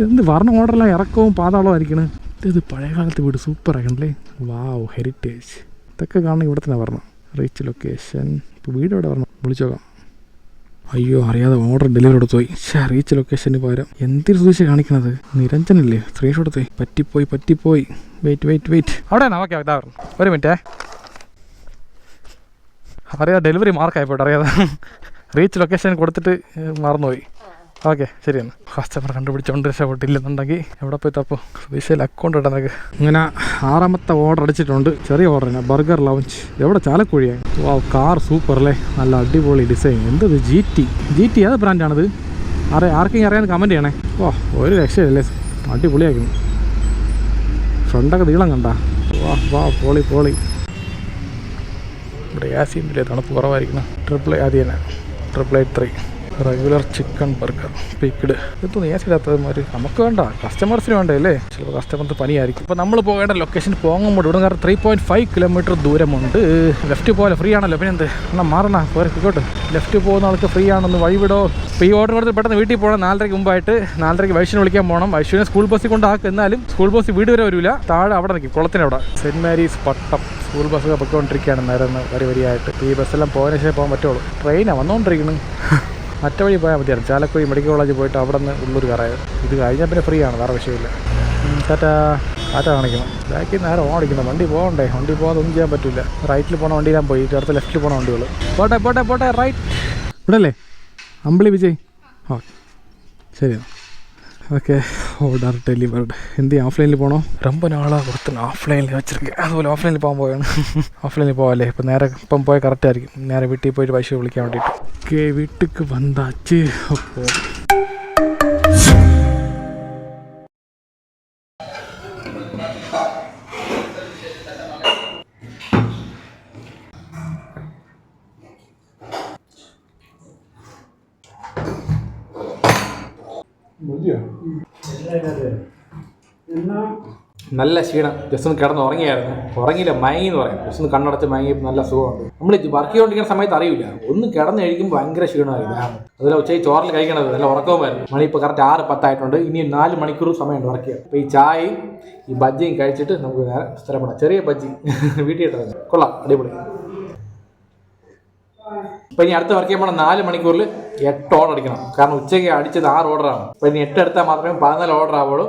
എന്ത് പറഞ്ഞ ഓർഡറെല്ലാം ഇറക്കവും പാതാളവും ആയിരിക്കണം. ഇത് പഴയ കാലത്ത് വീട് സൂപ്പറാക്കണല്ലേ. വാവ്, ഹെറിറ്റേജ്. ഇതൊക്കെ കാണണം. ഇവിടെ തന്നെ പറഞ്ഞു. Reach location. ഇപ്പോൾ വീട് എവിടെ പറഞ്ഞു? വിളിച്ചു നോക്കാം. അയ്യോ, അറിയാതെ ഓർഡർ ഡെലിവറി കൊടുത്തു പോയി. റീച്ച് ലൊക്കേഷന് പകരം എന്തൊരു സൂക്ഷിച്ച് കാണിക്കണത്? നിരഞ്ജനല്ലേ? സ്ക്രീൻഷോട്ട് പോയി. പറ്റിപ്പോയി. വെയിറ്റ്. അവിടെയാണോ? ഓക്കെ, ഇതാ പറഞ്ഞു. ഒരു മിനിറ്റേ. അറിയാതെ ഡെലിവറി മാർക്കായിപ്പോട്ടെ. അറിയാതെ റീച്ച് ലൊക്കേഷൻ കൊടുത്തിട്ട് മറന്നുപോയി. ഓക്കെ, ശരിയാണ്. കസ്റ്റമർ കണ്ടുപിടിച്ചോണ്ട് രക്ഷപ്പെട്ടില്ലെന്നുണ്ടെങ്കിൽ എവിടെ പോയി തപ്പോ? വിഷയിൽ അക്കൗണ്ട് ഇടാൻ നമുക്ക്. ഇങ്ങനെ 6ാമത്തെ ഓർഡർ അടിച്ചിട്ടുണ്ട്. ചെറിയ ഓർഡറിന് ബർഗർ ലൗഞ്ച്. എവിടെ? ചാലക്കുഴിയാണ്. വാ, കാർ സൂപ്പർ അല്ലേ, നല്ല അടിപൊളി ഡിസൈൻ. എന്തത്? GT ഏത് ബ്രാൻഡാണിത്? ആർക്കെങ്കിലും അറിയാൻ കമൻറ്റ് ചെയ്യണേ. ഒരു രക്ഷയല്ലേ, അടിപൊളിയാക്കുന്നു. ഫ്രണ്ടൊക്കെ നീളം കണ്ട. വാ, പോളി. ഇവിടെ യാസിമില്ലേ, തണുപ്പ് കുറവായിരിക്കണം. 888 റെഗുലർ ചിക്കൻ ബർഗർ പിക്ഡ്. ഇതൊന്നും ഏസിടാത്തമാര് നമുക്ക് വേണ്ട, കസ്റ്റമേഴ്സിന് വേണ്ടേ അല്ലേ? ചിലപ്പോൾ കസ്റ്റമർക്ക് പനിയായിരിക്കും. ഇപ്പോൾ നമ്മൾ പോകേണ്ട ലൊക്കേഷൻ പോങ്ങുമ്പോൾ ഇവിടെ കാരണം 3.5 കിലോമീറ്റർ ദൂരമുണ്ട്. ലെഫ്റ്റ് പോലെ ഫ്രീ ആണല്ലോ. പിന്നെ എന്ത് എന്നാൽ മാറണ പോരക്കോട്ട്. ലെഫ്റ്റ് പോകുന്ന ആൾക്ക് ഫ്രീ ആണെന്ന് വഴിവിടോ. ഇപ്പോൾ ഈ ഓർഡർ കൊടുത്ത് പെട്ടെന്ന് വീട്ടിൽ പോകണം. 4:30 മുമ്പായിട്ട്. 4:30 വൈഷ്ണു വിളിക്കാൻ പോകണം. വൈഷ്ണുവിനെ സ്കൂൾ ബസ്സിൽ കൊണ്ടാക്കും. എന്നാലും സ്കൂൾ ബസ് വീട് വരെ വരില്ല. താഴെ അവിടെ നിൽക്കും, കുളത്തിനവിടെ. സെൻറ്റ് മേരീസ് പട്ടം സ്കൂൾ ബസ്സൊക്കെ പൊയ്ക്കൊണ്ടിരിക്കുകയാണ് നേരം വരിയായിട്ട്. ഈ ബസ്സെല്ലാം പോകാൻ ശേഷം പോകാൻ പറ്റുള്ളൂ. ട്രെയിനാണ് വന്നുകൊണ്ടിരിക്കുന്നത്. മറ്റേ വഴി പോയാൽ മതിയായിരുന്നു. ചാലക്കുടി മെഡിക്കൽ കോളേജിൽ പോയിട്ട് അവിടെ നിന്ന് ഉള്ളൂർ കയറായത്. ഇത് കഴിഞ്ഞാൽ പിന്നെ ഫ്രീ ആണ്, വേറെ വിഷയമില്ല. കാറ്റ കാണിക്കണം. ബാക്കിൽ നേരെ ഓടിക്കണം. വണ്ടി പോകണ്ടേ? വണ്ടി പോകാതെ ഒന്നും ചെയ്യാൻ പറ്റില്ല. റൈറ്റിൽ പോകണ വണ്ടി ഞാൻ പോയി, അടുത്ത ലെഫ്റ്റിൽ പോകണ വണ്ടികൾ. പോട്ടെ റൈറ്റ്. ഇവിടെ അല്ലേ അമ്പിളി വിജയ്? ശരിയാണ്. Okay, order delivered. എന്ത് ഓഫ്ലൈനിൽ പോകണോ? ரொம்ப നാളാ കൊടുത്ത് ഓഫ്ലൈനിൽ വെച്ചിരിക്കുക. അതുപോലെ ഓഫ്ലൈനിൽ പോകാൻ പോയാണ്. ഓഫ്ലൈനിൽ പോകാമല്ലേ? ഇപ്പം നേരെ ഇപ്പം പോയാൽ കറക്റ്റ് ആയിരിക്കും. നേരെ വീട്ടിൽ പോയിട്ട് പൈസ വിളിക്കാൻ വേണ്ടിയിട്ട്. ഓക്കെ, വീട്ടിലേക്ക് വന്നാച്ച്. അപ്പോൾ നല്ല ക്ഷീണം. ജസ്റ്റ് ഒന്ന് കിടന്ന് ഉറങ്ങിയായിരുന്നു. ഉറങ്ങിയില്ല, മയങ്ങി എന്ന് പറയും. ജസ്റ്റ് ഒന്ന് കണ്ണടച്ച് മയങ്ങിയപ്പോൾ നല്ല സുഖമുണ്ട്. നമ്മൾ വർക്ക് ചെയ്തുകൊണ്ടിരിക്കുന്ന സമയത്ത് അറിയില്ല. ഒന്ന് കിടന്ന് കഴിക്കുമ്പോൾ ഭയങ്കര ക്ഷീണമായിരുന്നു. അതുപോലെ ഉച്ചയ്ക്ക് ചോറിൽ കഴിക്കണത് നല്ല ഉറക്കവുമായിരുന്നു. മണി ഇപ്പോൾ കറക്റ്റ് 6:10 ആയിട്ടുണ്ട്. ഇനി 4 മണിക്കൂർ സമയമുണ്ട് വർക്ക് ചെയ്യാൻ. അപ്പോൾ ഈ ചായയും ഈ ബജ്ജിയും കഴിച്ചിട്ട് നമുക്ക് നേരെ സ്ഥലപ്പെടാം. ചെറിയ ബജ്ജി വീട്ടിൽ ഇട്ടത് കൊള്ളാം, അടിപൊളി. അപ്പോൾ ഇനി അടുത്ത വർക്ക് ചെയ്യുമ്പോൾ 4 മണിക്കൂറിൽ 8 ഓർഡർ അടിക്കണം. കാരണം ഉച്ചയ്ക്ക് അടിച്ചത് 6 ഓർഡറാണ്. അപ്പോൾ ഇനി 8 എടുത്താൽ മാത്രമേ 14 ഓർഡർ ആവുള്ളൂ.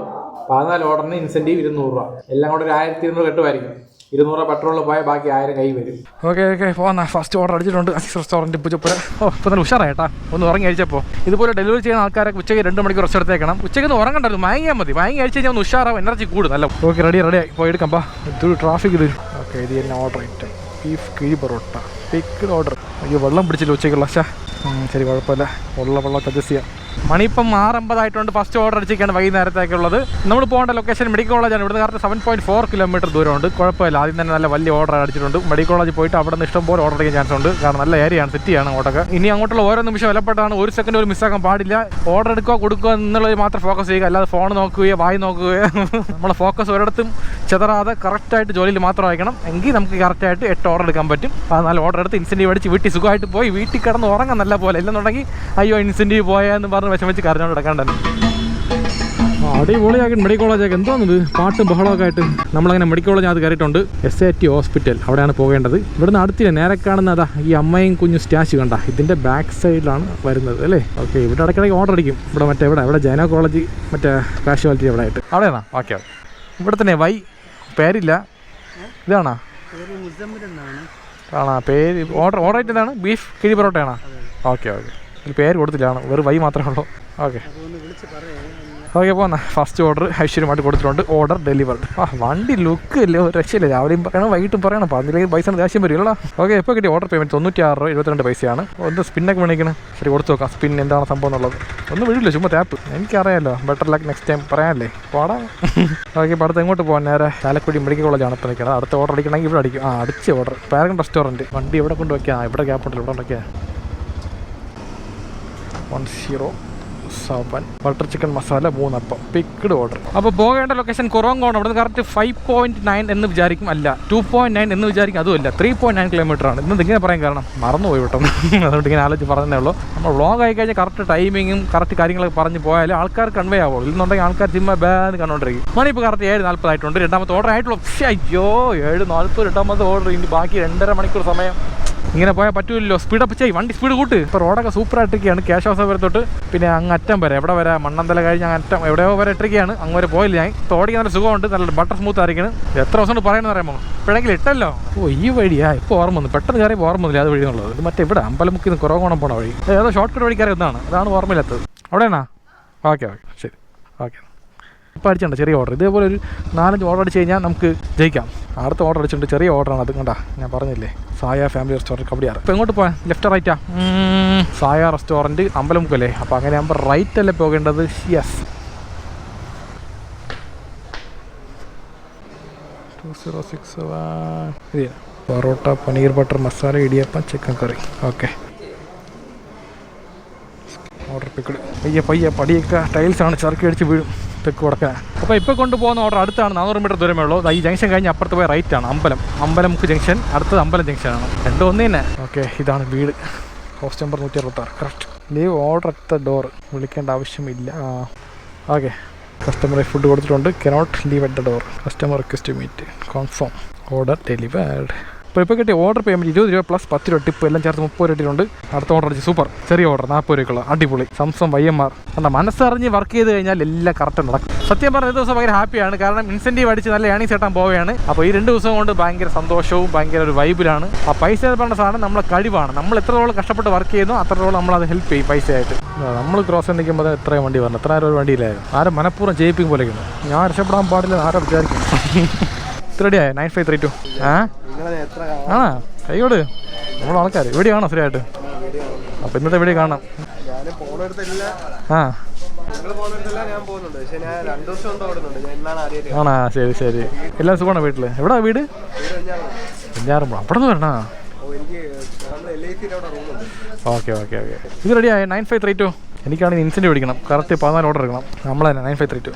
14 ഓർഡറിന് ഇൻസെൻറ്റീവ് 200 രൂപ. എല്ലാം കൂടെ ഒരു 1200 കെട്ടുമായിരിക്കും. 200 രൂപ പെട്രോളിൽ പോയാൽ ബാക്കി 1000 കൈ വരും. ഓക്കെ പോകാം. ഫസ്റ്റ് ഓർഡർ അടിച്ചിട്ടുണ്ട്. അസീസ് റെസ്റ്റോറൻറ്റ് പുജപ്പുര. ഇപ്പോൾ തന്നെ ഉഷാറായിട്ടാ. ഒന്ന് ഉറങ്ങി കഴിച്ചപ്പോൾ ഇതുപോലെ ഡെലിവറി ചെയ്യുന്ന ആൾക്കാരൊക്കെ ഉച്ചയ്ക്ക് 2 മണിക്കൂർ റെസ്റ്റ് എടുത്തേക്കണം. ഉച്ചയ്ക്ക് ഒന്ന് ഉറങ്ങണ്ടായിരുന്നു. മയങ്ങിയാൽ മതി. മയങ്ങി കഴിച്ച് കഴിഞ്ഞാൽ ഒന്ന് ഉഷാറാവും. എനർജി കൂടും. നല്ല ഓക്കെ റെഡിയായി പോയി എടുക്കാം. ഇതൊരു ട്രാഫിക് ഇത്. ഓക്കെ ഇത് തന്നെ ഓർഡർ ഐറ്റം ബീഫ് കിഴി പൊറോട്ട പിക്ഡ് ഓർഡർ. അയ്യോ വെള്ളം പിടിച്ചില്ല ഉച്ചയ്ക്കുള്ള. ശരി കുഴപ്പമില്ല. വെള്ളമൊക്കെ അഡ്ജസ്റ്റ് ചെയ്യാം. മണി ഇപ്പം 6:50 ആയിട്ടുണ്ട്. ഫസ്റ്റ് ഓർഡർ അടിച്ചിരിക്കുകയാണ് വൈകുന്നേരത്തേക്കുള്ളത്. നമ്മൾ പോകേണ്ട ലൊക്കേഷൻ മെഡിക്കൽ കോളേജാണ്. ഇവിടുന്ന് കറക്റ്റ് 7.4 കിലോമീറ്റർ ദൂരമുണ്ട്. കുഴപ്പമില്ല. ആദ്യം തന്നെ നല്ല വലിയ ഓർഡർ അടിച്ചിട്ടുണ്ട്. മെഡിക്കൽ കോളേജിൽ പോയിട്ട് അവിടെ നിന്ന് ഇഷ്ടംപോലെ ഓർഡർ ചെയ്യാൻ ചാൻസ് ഉണ്ട്. കാരണം നല്ല ഏരിയയാണ്, സിറ്റിയാണ് അങ്ങോട്ടൊക്കെ. ഇനി അങ്ങോട്ടുള്ള ഓരോ നിമിഷം വിലപ്പെട്ടാണ്. ഒരു സെക്കൻഡ് ഒരു മിസ്സാക്കാൻ പാടില്ല. ഓർഡർ എടുക്കുക കൊടുക്കുക എന്നുള്ളത് മാത്രം ഫോക്കസ് ചെയ്യുക. അല്ലാതെ ഫോൺ നോക്കുകയോ വായി നോക്കുകയോ നമ്മളെ ഫോക്കസ് ഒരിടത്തും ചെതറാതെ കറക്റ്റായിട്ട് ജോലിയിൽ മാത്രം അയക്കണം. എങ്കിൽ നമുക്ക് കറക്റ്റായിട്ട് 8 ഓർഡർ എടുക്കാൻ പറ്റും. അത് നല്ല ഓർഡർ എടുത്ത് ഇൻസെൻറ്റീവ് അടിച്ച് വീട്ടിൽ സുഖമായിട്ട് പോയി വീട്ടിൽ കിടന്ന് ഉറങ്ങാൻ നല്ല പോലെ. ഇല്ലെന്നുണ്ടെങ്കിൽ അയ്യോ ഇൻസെൻറ്റീവ് പോയെന്ന് പറഞ്ഞ് വിഷമിച്ച് കരഞ്ഞോണ്ട് കിടക്കാൻ തന്നെ. അടിപൊളിയാക്കി മെഡിക്കൽ കോളേജൊക്കെ എന്തോന്നത് പാട്ടും ബഹളമൊക്കെ ആയിട്ട്. നമ്മളങ്ങനെ മെഡിക്കൽ കോളേജ് അത് കയറിയിട്ടുണ്ട്. SAT ഹോസ്പിറ്റൽ അവിടെയാണ് പോകേണ്ടത്. ഇവിടുന്ന് അടുത്തില്ല. നേരെ കാണുന്നതാ ഈ അമ്മയും കുഞ്ഞും സ്റ്റാച്ചു കണ്ട. ഇതിൻ്റെ ബാക്ക് സൈഡിലാണ് വരുന്നത് അല്ലേ. ഓക്കെ ഇവിടെ ഇടയ്ക്കിടയ്ക്ക് ഓർഡർ അടിക്കും. ഇവിടെ ഇവിടെ ജൈന കോളേജ് കാഷ്വാലിറ്റി അവിടെ ആയിട്ട് അവിടെയാണോ. ഓക്കെ ഇവിടെ തന്നെ പേരില്ല. ഇതാണോ ആണോ പേര്? ഓർഡർ ആയിട്ട് എന്താണ്? ബീഫ് കിഴി പൊറോട്ടയാണോ? ഓക്കെ ഒരു പേര് കൊടുത്തില്ലാണ്. വെറും മാത്രമേ ഉള്ളൂ. ഓക്കെ പോന്നാ. ഫസ്റ്റ് ഓർഡർ ഐശ്വര്യമായിട്ട് കൊടുത്തിട്ടുണ്ട്. Order delivered. വണ്ടി ലുക്ക് ഇല്ലേ ഒരു രക്ഷയില്ല. രാവിലെയും പറയണം വൈകിട്ടും പറയണം. അപ്പോൾ അതിലേക്ക് പൈസ ദേഷ്യം വരില്ല. ഓക്കെ ഇപ്പോൾ കിട്ടിയ ഓർഡർ പേയ്മെൻറ്റ് 96.72 പൈസയാണ്. ഒന്ന് സ്പിന്നൊക്കെ വേണിക്കണം. ശരി കൊടുത്തു നോക്കാം സ്പിൻ എന്താണ് സംഭവം എന്നുള്ളത്. ഒന്നും വിടില്ല ചുമ്മാ ടാപ്പ്. എനിക്കറിയാമല്ലോ. ബെറ്റർ ലക്ക് നെക്സ്റ്റ് ടൈം പറയാനല്ലേ പോടാ. ഓക്കെ ഇപ്പോൾ അടുത്ത് എങ്ങോട്ട് പോകാൻ? നേരെ ചാലക്കുടി മെഡിക്കൽ കോളേജാണ് ഇപ്പോൾ നിൽക്കുന്നത്. അടുത്ത ഓർഡർ അടിക്കണമെങ്കിൽ ഇവിടെ അടിക്കും. അടിച്ച ഓർഡർ പാരഗൺ റെസ്റ്റോറൻറ്റ്. വണ്ടി ഇവിടെ കൊണ്ട് വയ്ക്കാം. ഇവിടെ ഗ്യാപ്പുണ്ടല്ലോ. ഇവിടെ വയ്ക്കാം. 107 ബട്ടർ ചിക്കൻ മസാല 3 അപ്പം പിക്ഡ് ഓർഡർ. അപ്പോൾ പോകേണ്ട ലൊക്കേഷൻ കുറവങ്കോണം. അവിടെ നിന്ന് കറക്റ്റ് 5.9 എന്ന് വിചാരിക്കും. അല്ല 2.9 എന്ന് വിചാരിക്കും. അതുമല്ല 3.9 കിലോമീറ്ററാണ്. ഇന്നത് ഇങ്ങനെ പറയാൻ കാരണം മറന്നുപോയി പെട്ടെന്ന്. അതുകൊണ്ട് ഇങ്ങനെ ആലോചിച്ച് പറഞ്ഞതേ ഉള്ളൂ. നമ്മൾ വ്ളോഗ് ആയി കഴിഞ്ഞാൽ കറക്റ്റ് ടൈമിങ്ങും കറക്റ്റ് കാര്യങ്ങളൊക്കെ പറഞ്ഞ് പോയാലും ആൾക്കാർ കൺവേ ആവുള്ളൂ. ഇല്ലെന്നുണ്ടെങ്കിൽ ആൾക്കാർ ചുമ്മാ ബാന്ന് കണ്ടുകൊണ്ടിരിക്കും. മണി ഇപ്പോൾ കറക്റ്റ് 7:40 ആയിട്ടുണ്ട്. രണ്ടാമത്തെ ഓർഡർ ആയിട്ടുള്ളൂ. അയ്യോ 7:40 രണ്ടാമത്തെ ഓർഡർ. ഇനി ബാക്കി 2.5 മണിക്കൂർ സമയം. ഇങ്ങനെ പോയാൽ പറ്റൂല്ലോ. സ്പീഡപ്പ് ചെയ്യും. വണ്ടി സ്പീഡ് കൂട്ട്. ഇപ്പോൾ റോഡൊക്കെ സൂപ്പറായിട്ടിരിക്കുകയാണ്. ക്യാഷ് ഹൗസ് വരെ തൊട്ട് പിന്നെ അങ്ങ് അറ്റം വരെ. എവിടെ വരെ മണ്ണന്തല കഴിഞ്ഞ് അങ്ങ് അറ്റം എവിടെയോ വരെ ഇട്ടിരിക്കുകയാണ്. അങ്ങ് വരെ പോയില്ല ഞാൻ. തോടിക്ക് നല്ല സുഖമുണ്ട്. നല്ല ബട്ടർ സ്മൂത്ത് ആയിരിക്കണം. എത്ര ദിവസം കൊണ്ട് പറയുന്നത് അറിയാമോ? ഇപ്പോഴെങ്കിലും ഇട്ടല്ലോ. ഈ വഴിയാ ഇപ്പോൾ ഓർമ്മ വന്നു. പെട്ടെന്ന് കയറി ഓർമ്മ വന്നില്ല അത് വഴി എന്നുള്ളത്. ഇത് മറ്റേ ഇവിടെ അമ്പലമുക്കിൽ നിന്ന് കുറവോണം പോണ വഴി. ഏതോ ഷോർട്ട് കട്ട് വഴി കയറി ഒന്നാണ്. അതാണ് ഓർമ്മയില്ലാത്തത്. അവിടെയാണോ? ഓക്കെ ശരി. ഓക്കെ ഇപ്പോൾ അടിച്ചിട്ടുണ്ട് ചെറിയ ഓർഡർ. ഇതേപോലെ ഒരു 4-5 ഓർഡർ അടിച്ച് കഴിഞ്ഞാൽ നമുക്ക് ജയിക്കാം. അടുത്ത ഓർഡർ അടിച്ചിട്ടുണ്ട്. ചെറിയ ഓർഡറാണ് അത്. കണ്ടാ ഞാൻ പറഞ്ഞില്ലേ സായ ഫാമിലി റെസ്റ്റോറൻറ്റ് കബഡിയാറ്. ഇപ്പോൾ എങ്ങോട്ട് പോകാൻ? ലെഫ്റ്റ് റൈറ്റാ? സായ റെസ്റ്റോറൻറ്റ് അമ്പലമുക്കല്ലേ. അപ്പോൾ അങ്ങനെ ആകുമ്പോൾ റൈറ്റ് അല്ലേ പോകേണ്ടത്? Yes 2067 parotta paneer butter masala idiyappam chicken curry. Okay order picked. പയ്യെ പടിയൊക്കെ ടൈൽസാണ്. ചർക്കി അടിച്ച് വീഴും തെക്ക് കൊടുക്കാൻ. അപ്പോൾ ഇപ്പോൾ കൊണ്ടുപോകുന്ന ഓർഡർ അടുത്താണ്. 400 മീറ്റർ ദൂരമേ ഉള്ളൂ. ഈ ജംഗ്ഷൻ കഴിഞ്ഞ് അപ്പുറത്ത് പോയ റൈറ്റാണ് അമ്പലമുക്ക് ജംഗ്ഷൻ. അടുത്തത് അമ്പലം ജംഗ്ഷനാണ്. രണ്ടും ഒന്ന് തന്നെ. ഓക്കെ ഇതാണ് വീട്. House number 166 correct. Leave order at the door. വിളിക്കേണ്ട ആവശ്യമില്ല. ഓക്കെ കസ്റ്റമറെ ഫുഡ് കൊടുത്തിട്ടുണ്ട്. Cannot leave at the door. Customer request meet confirm. Order delivered. ഇപ്പോൾ കിട്ടിയ ഓർഡർ പേയ്മെൻറ്റ് 20 രൂപ പ്ലസ് 10 രൂപ ടിപ്പ് എല്ലാം ചേർത്ത് 30 രൂപ ഇട്ടിട്ടുണ്ട്. അടുത്ത ഓർഡർ അടിച്ച് സൂപ്പർ. ചെറിയ ഓർഡർ 40 രൂപയ്ക്കുള്ള അടിപൊളി. Zamzam YMR. എന്താ മനസ്സറിഞ്ഞ് വർക്ക് ചെയ്ത് കഴിഞ്ഞാൽ എല്ലാം കറക്റ്റ് നടക്കും. സത്യം പറഞ്ഞ ഈ ദിവസം ഭയങ്കര ഹാപ്പിയാണ്. കാരണം ഇൻസെൻറ്റീവ് അടിച്ച് നല്ല ഏണിങ്സ് കിട്ടാൻ പോവുകയാണ്. അപ്പോൾ ഈ 2 ദിവസം കൊണ്ട് ഭയങ്കര സന്തോഷവും ഭയങ്കര ഒരു വൈബിലാണ്. ആ പൈസ എന്ന് പറഞ്ഞ സാധനം നമ്മളെ കഴിവാണ്. നമ്മൾ എത്രത്തോളം കഷ്ടപ്പെട്ട് വർക്ക് ചെയ്യുന്നു അത്രത്തോളം നമ്മളത് ഹെൽപ്പ് ചെയ്യും പൈസയായിട്ട്. നമ്മൾ ക്രോസ് നിൽക്കുമ്പോൾ എത്രയും വണ്ടി പറഞ്ഞു. എത്ര രൂപ വണ്ടിയിലായിരുന്നു. ആരും മനഃപൂർവ്വം ജയിപ്പിക്കും പോലെയാണ്. ഞാൻ രക്ഷപ്പെടാൻ പാടില്ല ആരാ വിചാരിക്കും. റെഡിയായോ? 9532 ആണോ? കൈയോട് നമ്മളെ ആൾക്കാർ വീഡിയോ ശരിയായിട്ട്. അപ്പോൾ ഇന്നത്തെ വീഡിയോ കാണാം. ആണോ? ശരി. എല്ലാം സുഖമാണോ വീട്ടിൽ? എവിടെയാ വീട്? വെഞ്ഞാറമ്പുഴ. അവിടെ നിന്ന് വരണോ? ഓക്കെ ഇത് റെഡിയായോ? 9532. എനിക്കാണെങ്കിൽ ഇൻസെൻറ്റീവ് മേടിക്കണം. കറക്റ്റ് 14 ഓർഡർ എടുക്കണം. നമ്മൾ തന്നെ 9532.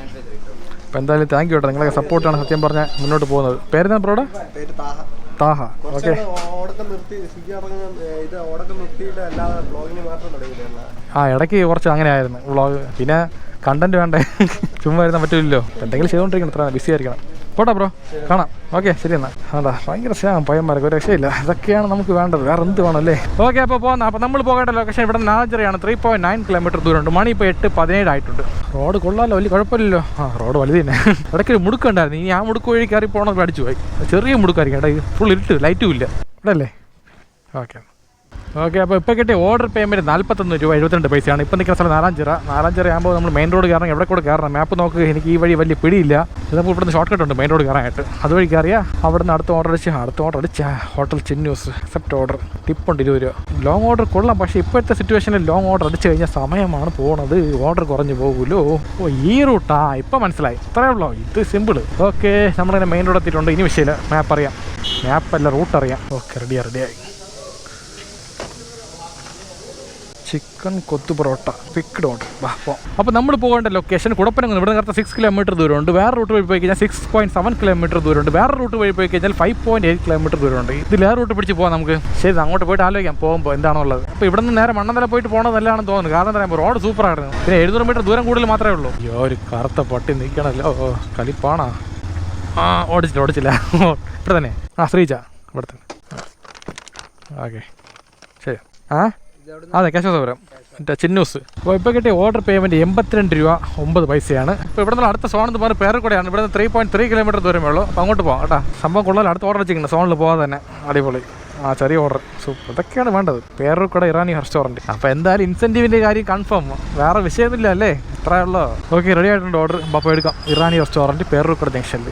അപ്പോൾ എന്തായാലും താങ്ക് യു കേട്ടോ. നിങ്ങളൊക്കെ സപ്പോർട്ടാണ് സത്യം പറഞ്ഞാൽ മുന്നോട്ട് പോകുന്നത്. പേരെന്താ ബ്രോയുടെ? താഹ. ഓക്കെ ഇടയ്ക്ക് കുറച്ച് അങ്ങനെ ആയിരുന്നു വ്ളോഗ്. പിന്നെ കണ്ടന്റ് വേണ്ടേ. ചുമ്മാ വരുന്ന പറ്റില്ലല്ലോ. എന്തെങ്കിലും ചെയ്തുകൊണ്ടിരിക്കണം. ഇത്ര ബിസി ആയിരിക്കണം. പോട്ടാ ബ്രോ, കാണാം. ഓക്കെ ശരി എന്നാൽ. അതാ ഭയങ്കര സ്നേഹം പയ്യന്മാർക്ക്, ഒരു രക്ഷയില്ല. ഇതൊക്കെയാണ് നമുക്ക് വേണ്ടത്, വേറെ എന്ത് വേണമല്ലേ? ഓക്കെ അപ്പോൾ പോകുന്ന. അപ്പോൾ നമ്മൾ പോകേണ്ട ലൊക്കേഷൻ ഇവിടെ നാലഞ്ചരയാണ്. 3.9 കിലോമീറ്റർ ദൂരമുണ്ട്. മണി ഇപ്പോൾ 8:17 ആയിട്ടുണ്ട്. റോഡ് കൊള്ളാമല്ലോ, വലിയ കുഴപ്പമില്ലല്ലോ. റോഡ് വലുത് തന്നെ. ഇടയ്ക്കൊരു മുടുക്കുണ്ടായിരുന്നു. ഇനി ആ മുടുക്ക് വഴി കയറി പോകണമെന്ന് അടിച്ചു പോയി. ചെറിയ മുടുക്കായിരിക്കും കേട്ടോ, ഇത് ഫുൾ ഇരുട്ട്, ലൈറ്റും ഇല്ല ഇവിടെ അല്ലേ. ഓക്കെ അപ്പോൾ ഇപ്പോൾ കിട്ടിയ ഓർഡർ പേയ്മെൻറ്റ് 41 രൂപ 72 പൈസയാണ്. ഇപ്പോൾ നിൽക്കുന്ന സ്ഥലം നാലാഞ്ചിറ ആകുമ്പോൾ നമ്മൾ മെയിൻ റോഡ് കയറണം. എവിടെ കൂടെ കയറണം? മാപ്പ് നോക്ക്, എനിക്ക് ഈ വഴി വലിയ പിടിയില്ല. ചിലപ്പോൾ ഇവിടുന്ന് ഷോർട്ട് കട്ട് ഉണ്ട് മെയിൻ റോഡ് കയറാനായിട്ട്. അതുവഴി കയറിയാൽ അവിടെ നിന്ന് അടുത്ത ഓർഡർ അടിച്ച് ഹോട്ടൽ ചിന്നൂസ് അക്സെപ്റ്റ് ഓർഡർ. ടിപ്പുണ്ട് 20 രൂപ. ലോങ് ഓർഡർ കൊള്ളാം, പക്ഷേ ഇപ്പോഴത്തെ സിറ്റുവേഷനിൽ ലോങ് ഓർഡർ അടിച്ച് കഴിഞ്ഞാൽ സമയമാണ് പോകുന്നത്, ഓർഡർ കുറഞ്ഞു പോകുമല്ലോ. ഈ റൂട്ടാ, ഇപ്പം മനസ്സിലായി. ഇത്രയേ ഉള്ളൂ, ഇത് സിമ്പിൾ. ഓക്കെ, നമ്മളിങ്ങനെ മെയിൻ റോഡ് എത്തിയിട്ടുണ്ട്. ഇനി വിഷയമില്ല, മാപ്പ് അറിയാം, മാപ്പല്ല റൂട്ട് അറിയാം. ഓക്കെ റെഡിയായി. ചിക്കൻ കൊത്തു പൊറോട്ട പിക്ഡ് ഓർഡർ. അപ്പോൾ നമ്മൾ പോകേണ്ട ലൊക്കേഷൻ കുടപ്പനംകുന്ന്. ഇവിടെ നേരത്തെ 6 കിലോമീറ്റർ ദൂരമുണ്ട്. വേറെ റൂട്ട് വഴി പോയി കഴിഞ്ഞാൽ 6.7 കിലോമീറ്റർ ദൂരമുണ്ട്. വേറെ റൂട്ട് വഴി പോയി കഴിഞ്ഞാൽ 5.8 കിലോമീറ്റർ ദൂരമുണ്ട്. ഇതിൽ ആ റൂട്ട് പിടിച്ച് പോകാം നമുക്ക്. ശരി, അങ്ങോട്ട് പോയിട്ട് ആലോചിക്കാം പോകുമ്പോൾ എന്താണുള്ളത്. അപ്പോൾ ഇവിടെ നിന്ന് നേരെ മണ്ണന്തല പോയിട്ട് പോകണത് നല്ലതാണെന്ന് തോന്നുന്നു. കാരണം എന്താ പറയുമ്പോൾ റോഡ് സൂപ്പറായിരുന്നു. പിന്നെ 700 മീറ്റർ ദൂരം കൂടുതൽ മാത്രമേ ഉള്ളൂ. അയ്യോ, ഒരു കറുത്ത പട്ടി നിൽക്കണല്ലോ. കളിപ്പാണോ? ഓടിച്ചില്ല. ഇവിടെ തന്നെ. ശ്രീജ ഇവിടെ തന്നെ. ഓക്കെ ശരി. അതെ, കേശവപുരം മറ്റേ ചിന്നൂസ്. അപ്പോൾ ഇപ്പോൾ കിട്ടിയ ഓർഡർ പേയ്മെൻറ്റ് 82 രൂപ 9 പൈസയാണ്. ഇപ്പോൾ ഇവിടെ നിന്ന് അടുത്ത സോൺ എന്ന് പറഞ്ഞാൽ പേരക്കൂടെയാണ്. ഇവിടെ നിന്ന് 3.3 കിലോമീറ്റർ ദൂരമേ ഉള്ളൂ. അപ്പോൾ അങ്ങോട്ട് പോകാം കേട്ടോ. സംഭവം കൊള്ളാൻ അടുത്ത ഓർഡർ വെച്ചിരിക്കുന്നത് സോണിൽ പോകാതെ തന്നെ. അടിപൊളി. ചെറിയ ഓർഡർ സൂപ്പർ. ഇതൊക്കെയാണ് വേണ്ടത്. പേരൂർക്കട ഇറാനി റെസ്റ്റോറൻറ്റ്. അപ്പോൾ എന്തായാലും ഇൻസെൻറ്റീവിൻ്റെ കാര്യം കൺഫേം, വേറെ വിഷയമില്ല അല്ലേ? ഇത്രയേ ഉള്ളൂ. ഓക്കെ റെഡി ആയിട്ടുണ്ട് ഓർഡർ. അപ്പോൾ എടുക്കാം. ഇറാനി റെസ്റ്റോറൻറ്റ് പേരൂർക്കട ജംഗ്ഷനിൽ.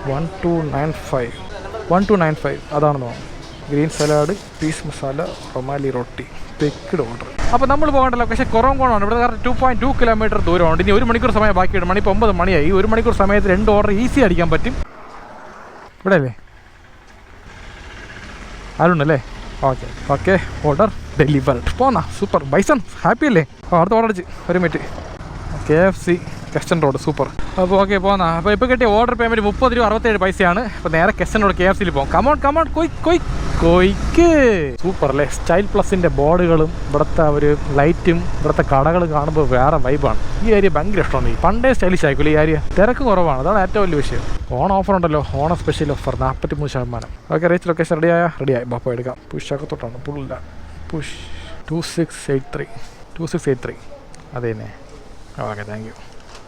1295 അതാണെന്ന് തോന്നുന്നു. Green salad, peas masala, rumali roti, picked order. അപ്പോൾ നമ്മൾ പോകേണ്ട ലൊക്കേഷൻ കുറവങ്കോണമാണ്. ഇവിടെ 2.2 കിലോമീറ്റർ ദൂരമുണ്ട്. ഇനി 1 മണിക്കൂർ സമയം ബാക്കിയുണ്ട്. മണി ഇപ്പോൾ 9 മണിയായി. 1 മണിക്കൂർ സമയത്ത് 2 ഓർഡർ ഈസി അടിക്കാൻ പറ്റും. ഇവിടെ അല്ലേ ആരുണ്ടല്ലേ? Okay order delivered. പോന്നാ സൂപ്പർ. ബൈസൺ ഹാപ്പി അല്ലേ? അടുത്ത ഓർഡർ അടിച്ച് 1 മിനിറ്റ്. KFC കെസ്റ്റൻ റോഡ് സൂപ്പർ. അപ്പോൾ ഓക്കെ പോന്നാ. അപ്പോൾ ഇപ്പോൾ കിട്ടിയ ഓർഡർ പേയ്മെൻറ്റ് 30 രൂപ 67 പൈസയാണ്. അപ്പോൾ നേരെ കെസ്റ്റൻ റോഡ് KFCയിൽ പോകും. കമോൺ കൊയ്ക്ക്. സൂപ്പർ അല്ലേ? സ്റ്റൈൽ പ്ലസിൻ്റെ ബോർഡുകളും ഇവിടുത്തെ ഒരു ലൈറ്റും ഇവിടുത്തെ കടകൾ കാണുമ്പോൾ വേറെ വൈബാണ്. ഈ ഏരിയ ഭയങ്കര ഇഷ്ടമാണ്. ഈ പണ്ടേ സ്റ്റൈലിഷ് ആയിക്കില്ല ഈ ഏരിയ. തിരക്ക് കുറവാണ്, അതാണ് ഏറ്റവും വലിയ വിഷയം. ഓണം ഓഫർ ഉണ്ടല്ലോ, Onam special offer 43%. Okay reach location റെഡിയായി. ബാപ്പ എടുക്കാം. പുഷൊക്കത്തോട്ടാണ് പുള്ളില്ല. പുഷ് 2683 അതെ തന്നെ. Okay thank you.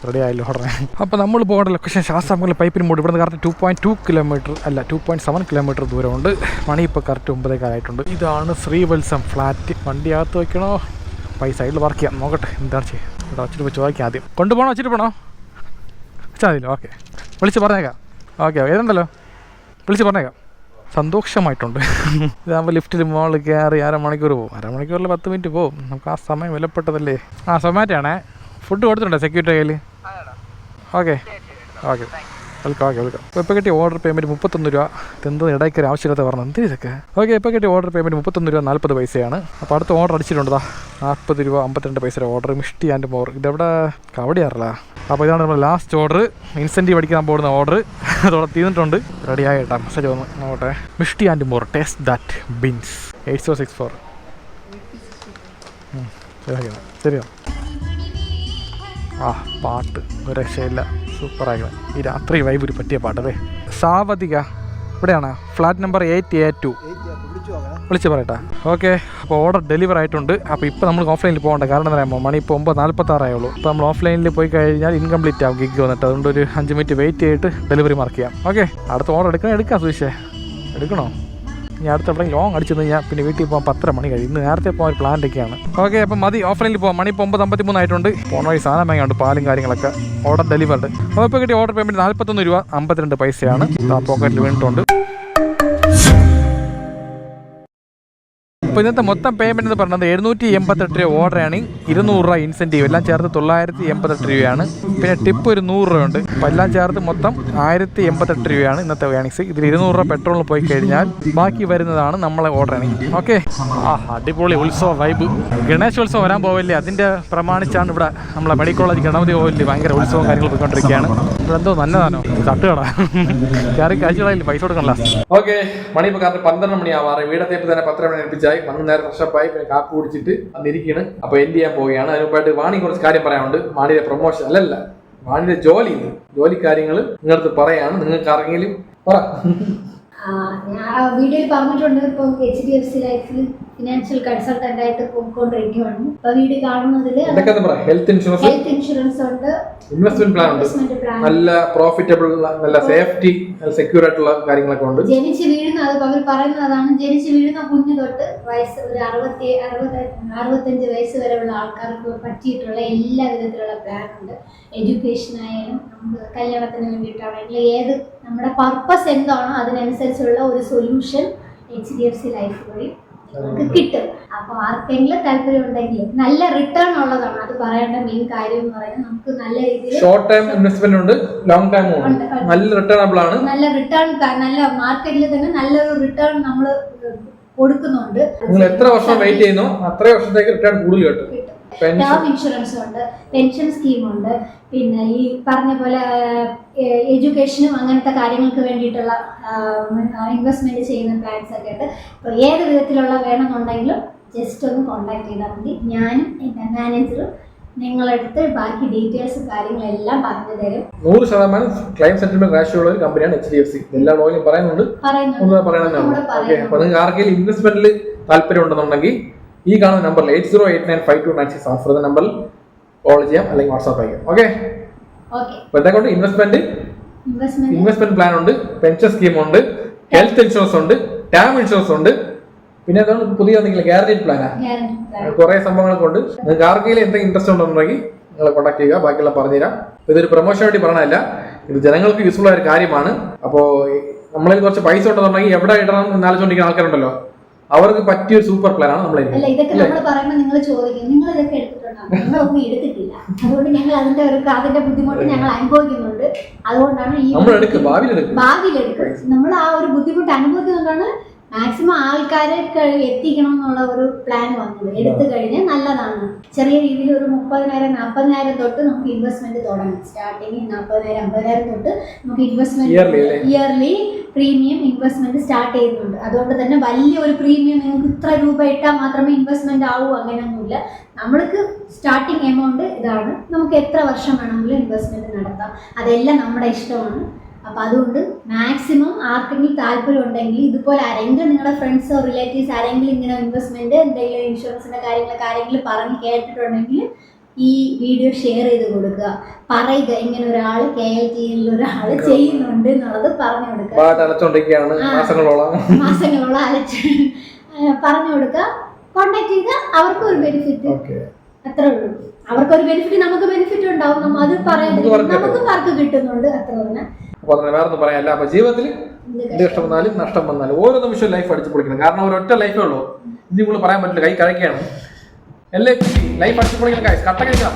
റെഡി ആയല്ലോ ഓർഡർ. അപ്പോൾ നമ്മൾ പോകേണ്ട ലൊക്കേഷൻ ശാസ്താംകോല പൈപ്പിന് മൂട്. ഇവിടെ നിന്ന് കറക്റ്റ് 2.2 കിലോമീറ്റർ അല്ല 2.7 കിലോമീറ്റർ ദൂരമുണ്ട്. മണി ഇപ്പോൾ കറക്റ്റ് 9:15 ഇതാണ് ശ്രീവത്സം ഫ്ലാറ്റ്. വണ്ടി അകത്ത് വയ്ക്കണോ സൈഡിൽ വർക്ക് ചെയ്യാം? നോക്കട്ടെ എന്താണ് ചെയ്യുക. ഇവിടെ വച്ചിട്ട് പോയി ചോദിക്കാം. ആദ്യം കൊണ്ടുപോകണോ വെച്ചിട്ട് പോകണോ? വെച്ചാൽ മതിയല്ലോ. ഓക്കെ വിളിച്ച് പറഞ്ഞേക്കാം. ഓക്കെ ഏതുണ്ടല്ലോ വിളിച്ച് പറഞ്ഞേക്കാം. സന്തോഷമായിട്ടുണ്ട്. ഇതാകുമ്പോൾ ലിഫ്റ്റിൽ മുകളിൽ കയറി 1/2 മണിക്കൂർ പോകും. 1/2 മണിക്കൂറിൽ 10 മിനിറ്റ് പോകും. നമുക്ക് ആ സമയം വിലപ്പെട്ടതല്ലേ. സൊമാറ്റോയാണേ. ഫുഡ് കൊടുത്തിട്ടുണ്ടോ സെക്യൂരിറ്റി കയ്യിൽ? Okay welcome. ഇപ്പോൾ കിട്ടിയ ഓർഡർ പേയ്മെൻറ്റ് 31 രൂപ. ഇതെന്ത് ഇടയ്ക്കൊരു ആവശ്യമില്ലാത്ത പറഞ്ഞു എന്ത് ഇതൊക്കെ. ഓക്കെ ഇപ്പോൾ കിട്ടിയ ഓർഡർ പേയ്മെൻറ്റ് 31 രൂപ 40 പൈസയാണ്. അപ്പോൾ അടുത്ത ഓർഡർ അടിച്ചിട്ടുണ്ട്. 40 രൂപ 52 പൈസയുടെ ഓർഡർ മിഷ്ടി ആൻഡ് മോർ. ഇതെവിടെ കവടിയാറില്ല. അപ്പോൾ ഇതാണ് നമ്മുടെ ലാസ്റ്റ് ഓർഡർ. ഇൻസെൻറ്റീവ് അടിക്കാൻ പോകുന്ന ഓർഡർ അതോടെ തീർന്നിട്ടുണ്ട്. റെഡിയായി കേട്ടോ. മെസ്സേജ് വന്ന് നോക്കട്ടെ. Mishti and more taste that ബിൻസ് 8064. ശരിയോ? പാട്ട് ഒരു രക്ഷയില്ല, സൂപ്പറായിരുന്നു. ഈ രാത്രി വൈബ് ഒരു പറ്റിയ പാട്ടല്ലേ. സാവധിക ഇവിടെയാണ്. Flat number 8A2. വിളിച്ച് പറയട്ടെ. ഓക്കെ അപ്പോൾ ഓർഡർ ഡെലിവർ ആയിട്ടുണ്ട്. അപ്പോൾ ഇപ്പോൾ നമ്മൾ ഓഫ്ലൈനിൽ പോകേണ്ട കാരണം എന്താ പറയുമ്പോൾ മണി ഇപ്പോൾ 9:46 ആയുള്ളൂ. ഇപ്പോൾ നമ്മൾ ഓഫ്ലൈനിൽ പോയി കഴിഞ്ഞാൽ ഇൻകംപ്ലീറ്റ് ആവും ഗിഗ് വന്നിട്ട്. അതുകൊണ്ട് ഒരു 5 മിനിറ്റ് വെയിറ്റ് ചെയ്തിട്ട് ഡെലിവറി മാർക്ക് ചെയ്യാം. ഓക്കെ അടുത്ത ഓർഡർ എടുക്കാം സുവിശേ. എടുക്കണോ? ഇനി അടുത്ത എവിടെയെങ്കിലും ലോങ് അടിച്ചു കഴിഞ്ഞാൽ പിന്നെ വീട്ടിൽ പോകാൻ 10:30 മണി കഴിയും. ഇന്ന് നേരത്തെ പോകാൻ ഒരു പ്ലാനൊക്കെയാണ്. ഓക്കെ അപ്പം മതി, ഓഫ്ലൈനിൽ പോകാം. മണി ഇപ്പോൾ 9:53 ആയിട്ടുണ്ട്. പോണ വഴി സാധനം വാങ്ങിയുണ്ട്, പാലും കാര്യങ്ങളൊക്കെ. Order delivered. അപ്പോൾ ഇപ്പോൾ കിട്ടിയ ഓർഡർ പേയ്മെൻറ്റ് 41 രൂപ 52 പൈസയാണ്. പോക്കറ്റിൽ വീണിട്ടുണ്ട്. അപ്പോൾ ഇന്നത്തെ മൊത്തം പേയ്മെൻറ്റ് എന്ന് പറയുന്നത് 788 രൂപ ഓർഡറാണ്. 200 രൂപ ഇൻസെൻറ്റീവ് എല്ലാം ചേർത്ത് 988 രൂപയാണ്. പിന്നെ ടിപ്പ് ഒരു 100 രൂപയുണ്ട്. അപ്പോൾ എല്ലാം ചേർത്ത് മൊത്തം 1088 രൂപയാണ് ഇന്നത്തെ ഏണിങ്സ്. ഇതിൽ 200 രൂപ പെട്രോളിൽ പോയി കഴിഞ്ഞാൽ ബാക്കി വരുന്നതാണ് നമ്മളെ ഓർഡറാണ്. ഓക്കെ അടിപൊളി ഉത്സവ വൈബ്. ഗണേശോത്സവം വരാൻ പോവില്ലേ, അതിൻ്റെ പ്രമാണിച്ചാണ് ഇവിടെ നമ്മളെ മെഡിക്കൽ കോളേജ് ഗണപതി പോവില്ലേ ഭയങ്കര ഉത്സവം കാര്യങ്ങൾ പോയിക്കൊണ്ടിരിക്കുകയാണ്. ഇവിടെ എന്തോ നല്ലതാണോ തട്ടുകട കയറി കാഴ്ചകളായില്ല, പൈസ കൊടുക്കണല്ലോ. ഓക്കെ മണി ഇപ്പോൾ കറക്റ്റ് 12 മണിയാവാറ്. വീടത്തേപ്പ് തന്നെ 10 മണി അടുപ്പിച്ചായി. വന്ന് നേരെ ഫ്രഷപ്പായി പിന്നെ കാപ്പി കുടിച്ചിട്ട് അന്നിരിക്കുകയാണ്. അപ്പോൾ എൻഡ് ചെയ്യാൻ പോവുകയാണ്. അതിനുമുമ്പായിട്ട് വാണി കുറച്ച് കാര്യം പറയാനുണ്ട്. വാണിയുടെ പ്രൊമോഷൻ അല്ലല്ല വാണിയുടെ ജോലി കാര്യങ്ങൾ നിങ്ങളടുത്ത് പറയാണ്. നിങ്ങൾക്ക് ആരെങ്കിലും പറ. ഞാൻ വീഡിയോയിൽ പറഞ്ഞിട്ടുണ്ട്. ഇപ്പോൾ HDFC ലൈഫിൽ ഫിനാൻഷ്യൽ കൺസൾട്ടന്റ് ആയിട്ട് പോയിക്കൊണ്ടിരിക്കുകയാണ്. ഇപ്പൊ വീഡിയോ കാണുന്നതിൽ ഹെൽത്ത് ഇൻഷുറൻസ് ഉണ്ട്, ഇൻവെസ്റ്റ്മെന്റ് പ്ലാൻ ഉണ്ട്, നല്ല പ്രോഫിറ്റബിൾ, നല്ല സേഫ്റ്റി, സെക്യൂർ ആയിട്ടുള്ള കാര്യങ്ങളൊക്കെ ഉണ്ട്. ജനിച്ച് വീഴുന്ന, അത് അവർ പറയുന്നതാണ്, ജനിച്ച് വീഴുന്ന കുഞ്ഞു തൊട്ട് വയസ്സ് ഒരു 65 വയസ്സ് വരെയുള്ള ആൾക്കാർക്ക് പറ്റിയിട്ടുള്ള എല്ലാ വിധത്തിലുള്ള പ്ലാൻ ഉണ്ട്. എഡ്യൂക്കേഷൻ ആയാലും നമുക്ക് കല്യാണത്തിന് വേണ്ടിയിട്ടാണെങ്കിലും ഏത് നമ്മുടെ പർപ്പസ് എന്താണോ അതിനനുസരിച്ചുള്ള ഒരു സൊല്യൂഷൻ HDFC ലൈഫ് വഴി നമുക്ക് കിട്ടും. അപ്പൊ ആർക്കെങ്കിലും താല്പര്യം ഉണ്ടെങ്കിൽ നല്ല റിട്ടേൺ ഉള്ളതാണ്. അത് പറയേണ്ട മെയിൻ കാര്യം എന്ന് പറയുന്നത് നമുക്ക് നല്ല രീതിയിൽ ഷോർട്ട് ടൈം ഇൻവെസ്റ്റ്മെന്റ് ഉണ്ട്, ലോങ് ടൈം ഉണ്ട്, നല്ല റിട്ടേണബിൾ ആണ്. നല്ല റിട്ടേൺ, നല്ല മാർക്കറ്റിൽ തന്നെ നല്ലൊരു റിട്ടേൺ നമ്മൾ കൊടുക്കുന്നുണ്ട്. നിങ്ങൾ എത്ര വർഷം വെയിറ്റ് ചെയ്യുന്നോ അത്ര വർഷത്തേക്ക് റിട്ടേൺ കൂടുതൽ കിട്ടും. ടേം ഇൻഷുറൻസ് ഉണ്ട്, പെൻഷൻ സ്കീം ഉണ്ട്, പിന്നെ ഈ പറഞ്ഞ പോലെ എഡ്യൂക്കേഷനും അങ്ങനത്തെ കാര്യങ്ങൾക്ക് വേണ്ടിയിട്ടുള്ള ഇൻവെസ്റ്റ്മെന്റ് ചെയ്യുന്ന പ്ലാൻസ് ഒക്കെ ഉണ്ട്. ഇപ്പോൾ ഏത് വിധത്തിലുള്ള വേണമെന്നുണ്ടെങ്കിലും ജസ്റ്റ് ഒന്ന് കോൺടാക്ട് ചെയ്താൽ മതി. ഞാനും എൻ്റെ മാനേജറും നിങ്ങളടുത്ത് ബാക്കി ഡീറ്റെയിൽസും കാര്യങ്ങളെല്ലാം പറഞ്ഞു തരും. 100% ക്ലെയിം സെറ്റിൽമെന്റ് റേഷ്യോ ഉള്ള ഒരു കമ്പനിയാണ് HDFC. എല്ലാ ലോഗിലും പറയുന്നുണ്ട്. അപ്പൊ നിങ്ങൾക്ക് ആർക്കെങ്കിലും ഇൻവെസ്റ്റ്മെന്റിൽ താല്പര്യം ഉണ്ടെന്നുണ്ടെങ്കിൽ ഈ കാണുന്ന നമ്പറിൽ 80895296 ഓഫർ നമ്പറിൽ കോൾ ചെയ്യാം, അല്ലെങ്കിൽ വാട്സാപ്പ് അയക്കാം. ഓക്കെ. അപ്പൊ എന്തൊക്കെ ഇൻവെസ്റ്റ്മെന്റ് പ്ലാൻ ഉണ്ട്, പെൻഷൻ സ്കീം ഉണ്ട്, ഹെൽത്ത് ഇൻഷുറൻസ് ഉണ്ട്, ടേം ഇൻഷുറൻസ് ഉണ്ട്, പിന്നെ എന്താണ് പുതിയ എന്തെങ്കിലും ഗ്യാരണ്ടീഡ് പ്ലാനാ, കുറെ സംഭവങ്ങളൊക്കെ ഉണ്ട്. നിങ്ങൾക്ക് ആർക്കെങ്കിലും എന്തെങ്കിലും ഇൻട്രസ്റ്റ് ഉണ്ടെന്നുണ്ടെങ്കിൽ നിങ്ങളെ കോൺടാക്ട് ചെയ്യുക, ബാക്കിയുള്ള പറഞ്ഞുതരാം. ഇതൊരു പ്രൊമോഷൻ വേണ്ടി പറഞ്ഞതല്ല, ഇത് ജനങ്ങൾക്ക് യൂസ്ഫുൾ ആയ ഒരു കാര്യമാണ്. അപ്പോൾ നമ്മളിൽ കുറച്ച് പൈസ ഉണ്ടെന്നുണ്ടെങ്കിൽ എവിടെ ഇടണം എന്നാലോചിച്ചുകൊണ്ടിരിക്കുന്ന ആൾക്കാരുണ്ടല്ലോ, അവർക്ക് പറ്റിയൊരു സൂപ്പർ പ്ലാൻ ആണ് നമ്മൾ. ഇതൊക്കെ നമ്മൾ പറയുമ്പോൾ നിങ്ങൾ ചോദിക്കും, നിങ്ങൾ ഇതൊക്കെ എടുത്തിട്ടുണ്ടോ? ഞങ്ങളൊന്നും എടുത്തിട്ടില്ല. അതുകൊണ്ട് ഞങ്ങൾ അതിന്റെ ബുദ്ധിമുട്ട് ഞങ്ങൾ അനുഭവിക്കുന്നുണ്ട്. അതുകൊണ്ടാണ് ഈ ഭാവിയിൽ എടുക്കും. നമ്മൾ ആ ഒരു ബുദ്ധിമുട്ട് അനുഭവിക്കുന്നതുകൊണ്ടാണ് മാക്സിമം ആൾക്കാരെ എത്തിക്കണം എന്നുള്ള ഒരു പ്ലാൻ വന്നത്. എടുത്തു കഴിഞ്ഞാൽ നല്ലതാണ്. ചെറിയ രീതിയിൽ ഒരു 30,000-40,000 തൊട്ട് നമുക്ക് ഇൻവെസ്റ്റ്മെന്റ് തുടങ്ങാം. സ്റ്റാർട്ടിങ് 40,000-50,000 തൊട്ട് നമുക്ക് investment yearly premium investment start ചെയ്യുന്നുണ്ട്. അതുകൊണ്ട് തന്നെ വലിയൊരു പ്രീമിയം നിങ്ങൾക്ക് ഇത്ര രൂപ ഇട്ടാൽ മാത്രമേ ഇൻവെസ്റ്റ്മെന്റ് ആവൂ അങ്ങനെയൊന്നുമില്ല. നമ്മൾക്ക് സ്റ്റാർട്ടിങ് എമൗണ്ട് ഇതാണ്. നമുക്ക് എത്ര വർഷം വേണമെങ്കിലും ഇൻവെസ്റ്റ്മെന്റ് നടത്താം. അതെല്ലാം നമ്മുടെ ഇഷ്ടമാണ്. അപ്പം അതുകൊണ്ട് മാക്സിമം ആർക്കെങ്കിലും താല്പര്യം ഉണ്ടെങ്കിൽ ഇതുപോലെ ആരെങ്കിലും നിങ്ങളുടെ ഫ്രണ്ട്സോ റിലേറ്റീവ്സ് ആരെങ്കിലും ഇങ്ങനെ ഇൻവെസ്റ്റ്മെന്റ് എന്തെങ്കിലും ഇൻഷുറൻസിന്റെ കാര്യങ്ങളൊക്കെ ആരെങ്കിലും പറഞ്ഞ് കേട്ടിട്ടുണ്ടെങ്കിൽ ഈ വീഡിയോ ഷെയർ ചെയ്ത് കൊടുക്കുക. പറയുക ഇങ്ങനെ ഒരാൾ KLTL ഒരാൾ ചെയ്യുന്നുണ്ട് എന്നുള്ളത് പറഞ്ഞു കൊടുക്കുക. മാസങ്ങളോളം പറഞ്ഞു കൊടുക്കുക. കോണ്ടാക്ട് ചെയ്താൽ അവർക്കും ഒരു ബെനിഫിറ്റ്. അത്രേ ഉള്ളൂ. അവർക്കൊരു ബെനിഫിറ്റ്, നമുക്ക് ബെനിഫിറ്റ് ഉണ്ടാവും. അത് പറയുന്നത് നമുക്ക് വർക്ക് കിട്ടുന്നുണ്ട്. അത്ര തന്നെ. വേറെ ഒന്നും പറയാനില്ല. അപ്പൊ ജീവിതത്തിൽ എന്ത് കഷ്ടം വന്നാലും നഷ്ടം വന്നാലും ഓരോ നിമിഷവും ലൈഫ് അടിച്ചു പൊളിക്കണം. കാരണം ഒരൊറ്റ ലൈഫേ ഉള്ളൂ. ഇനി നിങ്ങൾ പറയാൻ പറ്റില്ല, കൈ കഴിക്കുകയാണ്. എല്ലാം ലൈഫ് അടിച്ചു പൊളിക്കണം. കട്ട കഴിക്കാം.